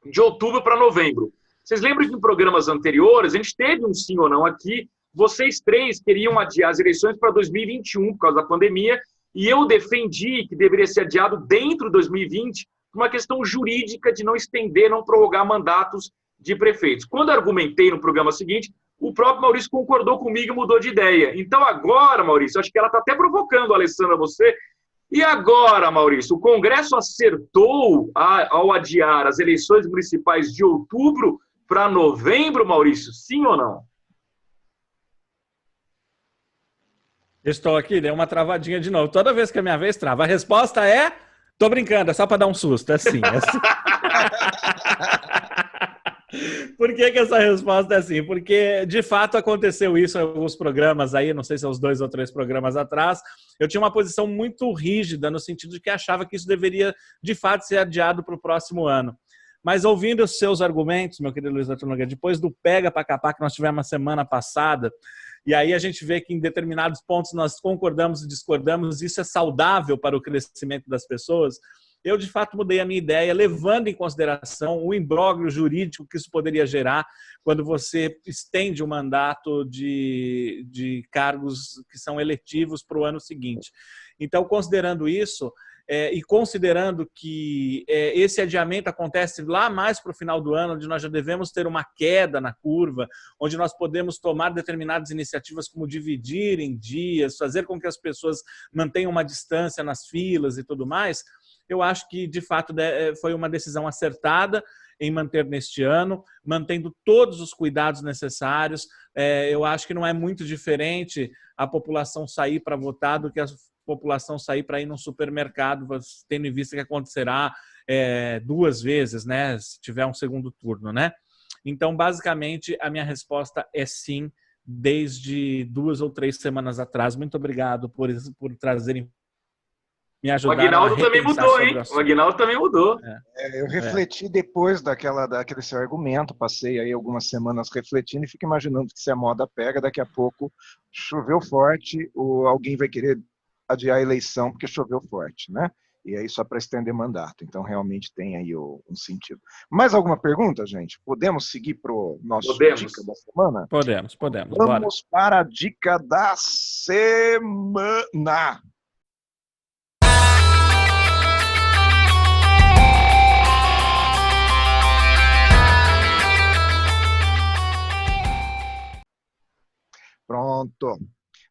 de outubro para novembro. Vocês lembram que em programas anteriores a gente teve um sim ou não aqui? Vocês três queriam adiar as eleições para 2021 por causa da pandemia, e eu defendi que deveria ser adiado dentro de 2020, uma questão jurídica de não estender, não prorrogar mandatos de prefeitos. Quando argumentei no programa seguinte, o próprio Maurício concordou comigo e mudou de ideia. Então agora, Maurício, acho que ela está até provocando, Alessandra, você. E agora, Maurício, o Congresso acertou ao adiar as eleições municipais de outubro para novembro, Maurício? Sim ou não? Estou aqui, deu uma travadinha de novo. Toda vez que é minha vez, trava. A resposta é... Tô brincando, é só para dar um susto, é assim. Por que essa resposta é assim? Porque, de fato, aconteceu isso em alguns programas aí, não sei se é uns 2 ou 3 programas atrás. Eu tinha uma posição muito rígida, no sentido de que achava que isso deveria, de fato, ser adiado para o próximo ano. Mas ouvindo os seus argumentos, meu querido Luiz Arthur Nogueira, depois do pega para capar que nós tivemos na semana passada, e aí a gente vê que em determinados pontos nós concordamos e discordamos, isso é saudável para o crescimento das pessoas, eu de fato mudei a minha ideia, levando em consideração o imbróglio jurídico que isso poderia gerar quando você estende o mandato de cargos que são eletivos para o ano seguinte. Então, considerando isso, e considerando que esse adiamento acontece lá mais para o final do ano, onde nós já devemos ter uma queda na curva, onde nós podemos tomar determinadas iniciativas como dividir em dias, fazer com que as pessoas mantenham uma distância nas filas e tudo mais, eu acho que, de fato, foi uma decisão acertada em manter neste ano, mantendo todos os cuidados necessários. Eu acho que não é muito diferente a população sair para votar do que a população sair para ir num supermercado, tendo em vista que acontecerá 2 vezes, né, se tiver um segundo turno, né? Então, basicamente, a minha resposta é sim, desde 2 ou 3 semanas atrás. Muito obrigado por trazerem me O ajudaram Aguinaldo a também repensar mudou, sobre hein? o O assunto. Aguinaldo também mudou. Eu refleti depois daquele seu argumento, passei aí algumas semanas refletindo e fico imaginando que se a moda pega, daqui a pouco choveu forte, ou alguém vai querer adiar a eleição porque choveu forte, né? E aí só para estender mandato. Então realmente tem aí um sentido. Mais alguma pergunta, gente? Podemos seguir para o nosso Podemos. dica da semana? Podemos, bora. Vamos para a dica da semana. Pronto.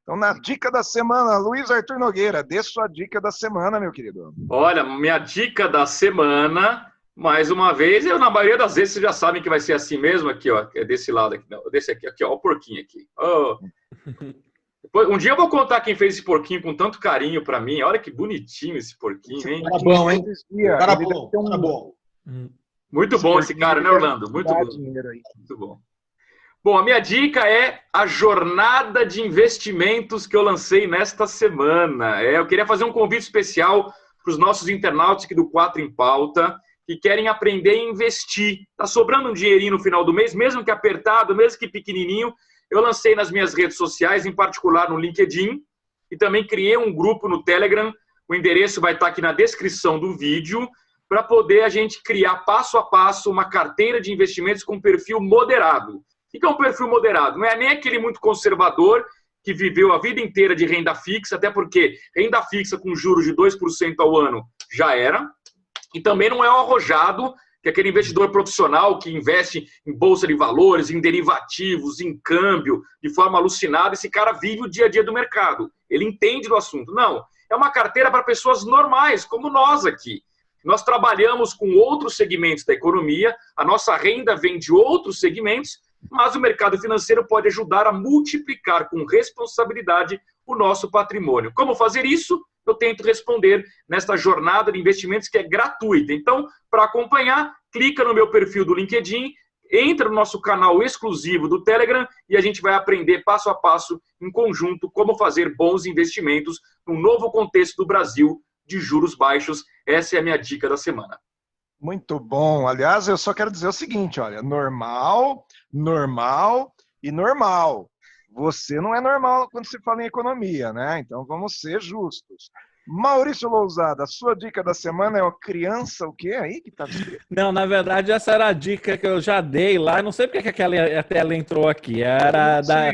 Então, na dica da semana, Luiz Arthur Nogueira, dê sua dica da semana, meu querido. Olha, minha dica da semana, mais uma vez, na maioria das vezes vocês já sabem que vai ser assim mesmo, aqui, ó, é desse lado aqui, não, desse aqui, ó, o porquinho aqui. Oh. Um dia eu vou contar quem fez esse porquinho com tanto carinho pra mim. Olha que bonitinho esse porquinho, hein? Cara bom, hein? Cara bom. Muito bom esse cara, né, Orlando? Muito bom. Muito bom. Bom, a minha dica é a jornada de investimentos que eu lancei nesta semana. Eu queria fazer um convite especial para os nossos internautas aqui do 4 em Pauta, que querem aprender a investir. Está sobrando um dinheirinho no final do mês, mesmo que apertado, mesmo que pequenininho. Eu lancei nas minhas redes sociais, em particular no LinkedIn, e também criei um grupo no Telegram. O endereço vai estar aqui na descrição do vídeo, para poder a gente criar passo a passo uma carteira de investimentos com perfil moderado. O que é um perfil moderado? Não é nem aquele muito conservador que viveu a vida inteira de renda fixa, até porque renda fixa com juros de 2% ao ano já era. E também não é o arrojado, que é aquele investidor profissional que investe em bolsa de valores, em derivativos, em câmbio, de forma alucinada. Esse cara vive o dia a dia do mercado. Ele entende do assunto. Não, é uma carteira para pessoas normais, como nós aqui. Nós trabalhamos com outros segmentos da economia, a nossa renda vem de outros segmentos, mas o mercado financeiro pode ajudar a multiplicar com responsabilidade o nosso patrimônio. Como fazer isso? Eu tento responder nesta jornada de investimentos que é gratuita. Então, para acompanhar, clica no meu perfil do LinkedIn, entra no nosso canal exclusivo do Telegram e a gente vai aprender passo a passo, em conjunto, como fazer bons investimentos num novo contexto do Brasil de juros baixos. Essa é a minha dica da semana. Muito bom. Aliás, eu só quero dizer o seguinte, olha, normal e normal. Você não é normal quando se fala em economia, né? Então vamos ser justos. Maurício Lousada, a sua dica da semana é uma criança, o quê aí que tá escrito? Não, na verdade, essa era a dica que eu já dei lá. Não sei porque que aquela tela entrou aqui. Era da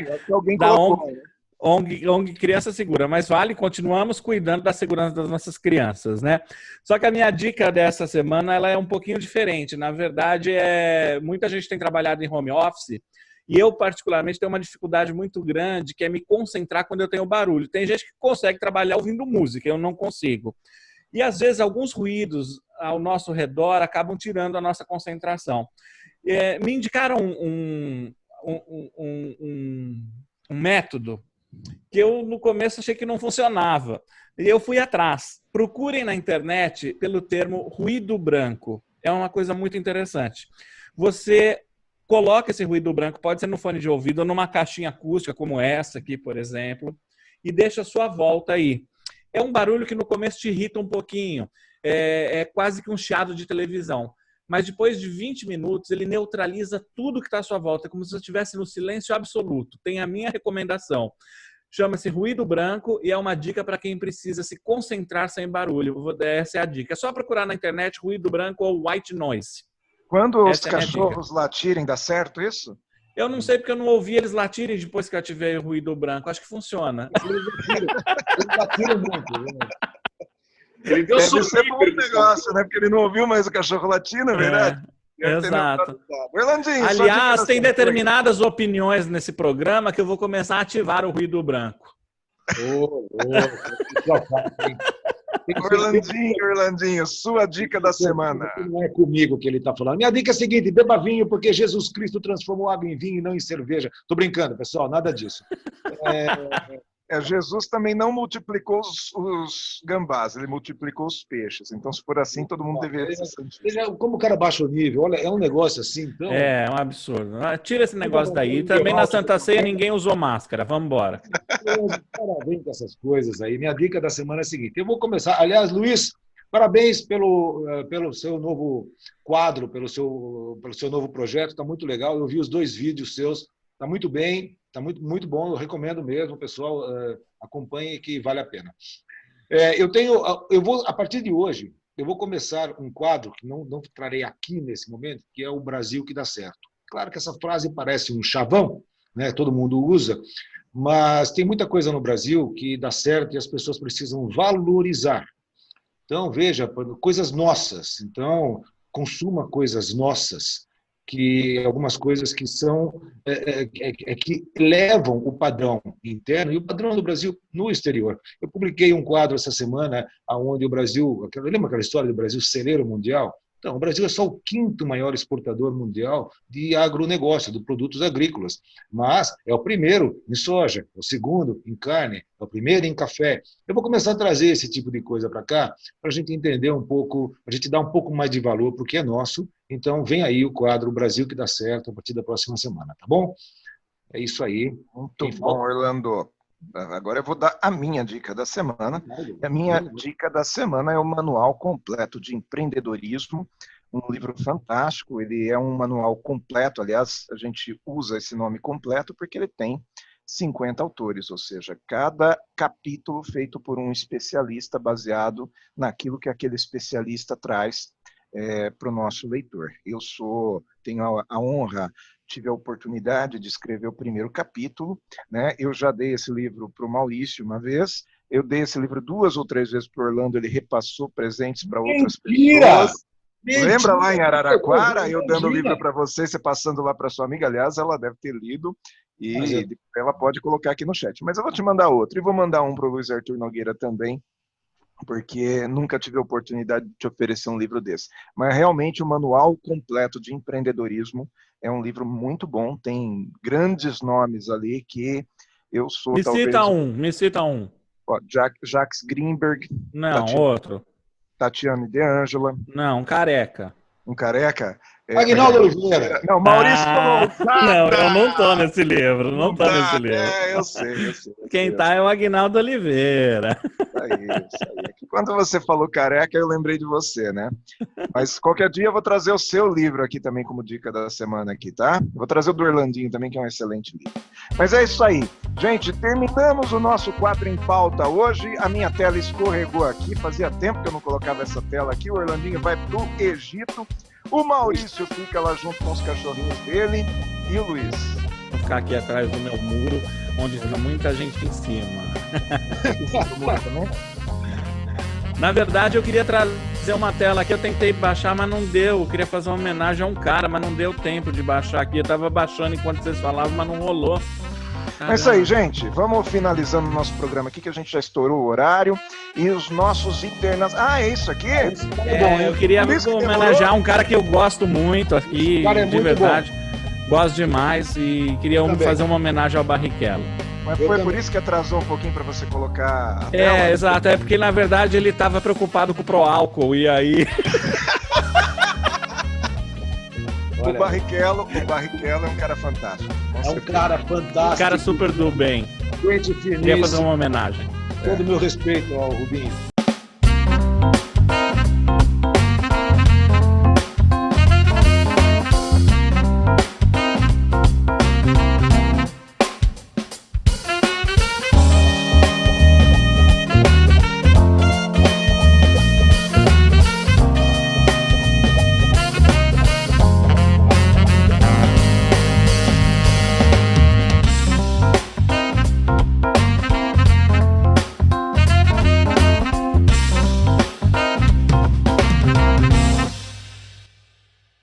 ONG Criança Segura, mas vale, continuamos cuidando da segurança das nossas crianças, né? Só que a minha dica dessa semana ela é um pouquinho diferente. Na verdade, muita gente tem trabalhado em home office e eu, particularmente, tenho uma dificuldade muito grande que é me concentrar quando eu tenho barulho. Tem gente que consegue trabalhar ouvindo música, eu não consigo. E, às vezes, alguns ruídos ao nosso redor acabam tirando a nossa concentração. Me indicaram um método que eu, no começo, achei que não funcionava. E eu fui atrás. Procurem na internet pelo termo ruído branco. É uma coisa muito interessante. Você coloca esse ruído branco, pode ser no fone de ouvido ou numa caixinha acústica, como essa aqui, por exemplo, e deixa a sua volta aí. É um barulho que no começo te irrita um pouquinho. É quase que um chiado de televisão. Mas depois de 20 minutos, ele neutraliza tudo que está à sua volta, como se você estivesse no silêncio absoluto. Tem a minha recomendação. Chama-se ruído branco e é uma dica para quem precisa se concentrar sem barulho. Essa é a dica. É só procurar na internet ruído branco ou white noise. Quando os cachorros latirem, dá certo isso? Eu não sei porque eu não ouvi eles latirem depois que eu ativei o ruído branco. Acho que funciona. Eles latiram muito. Ele deu Deve ser bom negócio, né? Porque ele não ouviu mais o cachorro latindo, é verdade? Exato. Orlandinho, aliás, tem determinadas opiniões nesse programa que eu vou começar a ativar o ruído branco. Orlandinho, sua dica da semana. Não é comigo que ele está falando. Minha dica é a seguinte: beba vinho, porque Jesus Cristo transformou água em vinho e não em cerveja. Tô brincando, pessoal, nada disso. Jesus também não multiplicou os gambás, ele multiplicou os peixes. Então, se for assim, todo mundo deveria ser santificado. Como o cara baixa o nível, olha, é um negócio assim. Então... É um absurdo. Tira esse negócio daí. Também na Santa Ceia ninguém usou máscara. Vamos embora. Parabéns com essas coisas aí. Minha dica da semana é a seguinte. Eu vou começar. Aliás, Luiz, parabéns pelo seu novo quadro, pelo seu novo projeto. Está muito legal. Eu vi os 2 vídeos seus. Está muito bem, está muito, muito bom. Eu recomendo mesmo, pessoal. Acompanhe que vale a pena. Eu vou, a partir de hoje, eu vou começar um quadro que não trarei aqui nesse momento, que é o Brasil que dá certo. Claro que essa frase parece um chavão, né? Todo mundo usa, mas tem muita coisa no Brasil que dá certo e as pessoas precisam valorizar. Então, veja, coisas nossas. Então, consuma coisas nossas, que algumas coisas que são que levam o padrão interno e o padrão do Brasil no exterior. Eu publiquei um quadro essa semana onde o Brasil, lembra aquela história do Brasil celeiro mundial? Então, o Brasil é só o 5º maior exportador mundial de agronegócio, de produtos agrícolas, mas é o primeiro em soja, é o segundo em carne, é o primeiro em café. Eu vou começar a trazer esse tipo de coisa para cá, para a gente entender um pouco, a gente dar um pouco mais de valor para o que é nosso. Então, vem aí o quadro O Brasil que dá certo a partir da próxima semana, tá bom? É isso aí. Muito bom, Orlando. Agora eu vou dar a minha dica da semana. A minha dica da semana é o Manual Completo de Empreendedorismo, um livro fantástico. Ele é um manual completo, aliás, a gente usa esse nome completo porque ele tem 50 autores, ou seja, cada capítulo feito por um especialista baseado naquilo que aquele especialista traz para o nosso leitor. Eu tenho a honra, tive a oportunidade de escrever o primeiro capítulo, né? Eu já dei esse livro para o Maurício uma vez, eu dei esse livro 2 ou 3 vezes para o Orlando, ele repassou presentes para outras pessoas. Lembra lá em Araraquara, eu dando o livro para você passando lá para sua amiga, aliás, ela deve ter lido, e ela pode colocar aqui no chat. Mas eu vou te mandar outro, e vou mandar um para o Luiz Arthur Nogueira também, porque nunca tive a oportunidade de te oferecer um livro desse. Mas realmente o Manual Completo de Empreendedorismo é um livro muito bom, tem grandes nomes ali que eu sou me cita um. Ó, Jacques Greenberg. Não, outro. Tatiane De Angela. Não, um careca. Um careca? Aguinaldo Oliveira. Não, Maurício. Não, eu não tô nesse livro. Não tô nesse livro. Eu sei. Quem tá é o Aguinaldo Oliveira. Isso aí. Quando você falou careca, eu lembrei de você, né? Mas qualquer dia eu vou trazer o seu livro aqui também como dica da semana aqui, tá? Vou trazer o do Orlandinho também, que é um excelente livro. Mas é isso aí. Gente, terminamos o nosso 4 em Pauta hoje. A minha tela escorregou aqui. Fazia tempo que eu não colocava essa tela aqui. O Orlandinho vai pro Egito. O Maurício fica lá junto com os cachorrinhos dele. E o Luiz? Vou ficar aqui atrás do meu muro, onde fica muita gente em cima. Na verdade, eu queria trazer uma tela aqui. Eu tentei baixar, mas não deu. Eu queria fazer uma homenagem a um cara, mas não deu tempo de baixar aqui. Eu tava baixando enquanto vocês falavam, mas não rolou. É isso aí, gente. Vamos finalizando o nosso programa aqui, que a gente já estourou o horário. E os nossos internas... Ah, é isso aqui? Eu queria homenagear um cara que eu gosto muito aqui, de verdade. Gosto demais e queria fazer uma homenagem ao Barrichello. Mas foi por isso que atrasou um pouquinho para você colocar a tela? Exato. É porque, na verdade, ele estava preocupado com o Proálcool e aí... O Barrichello é um cara fantástico. É um cara fantástico. Um cara super do bem. Gente finíssimo. Queria fazer uma homenagem. Todo o meu respeito ao Rubinho.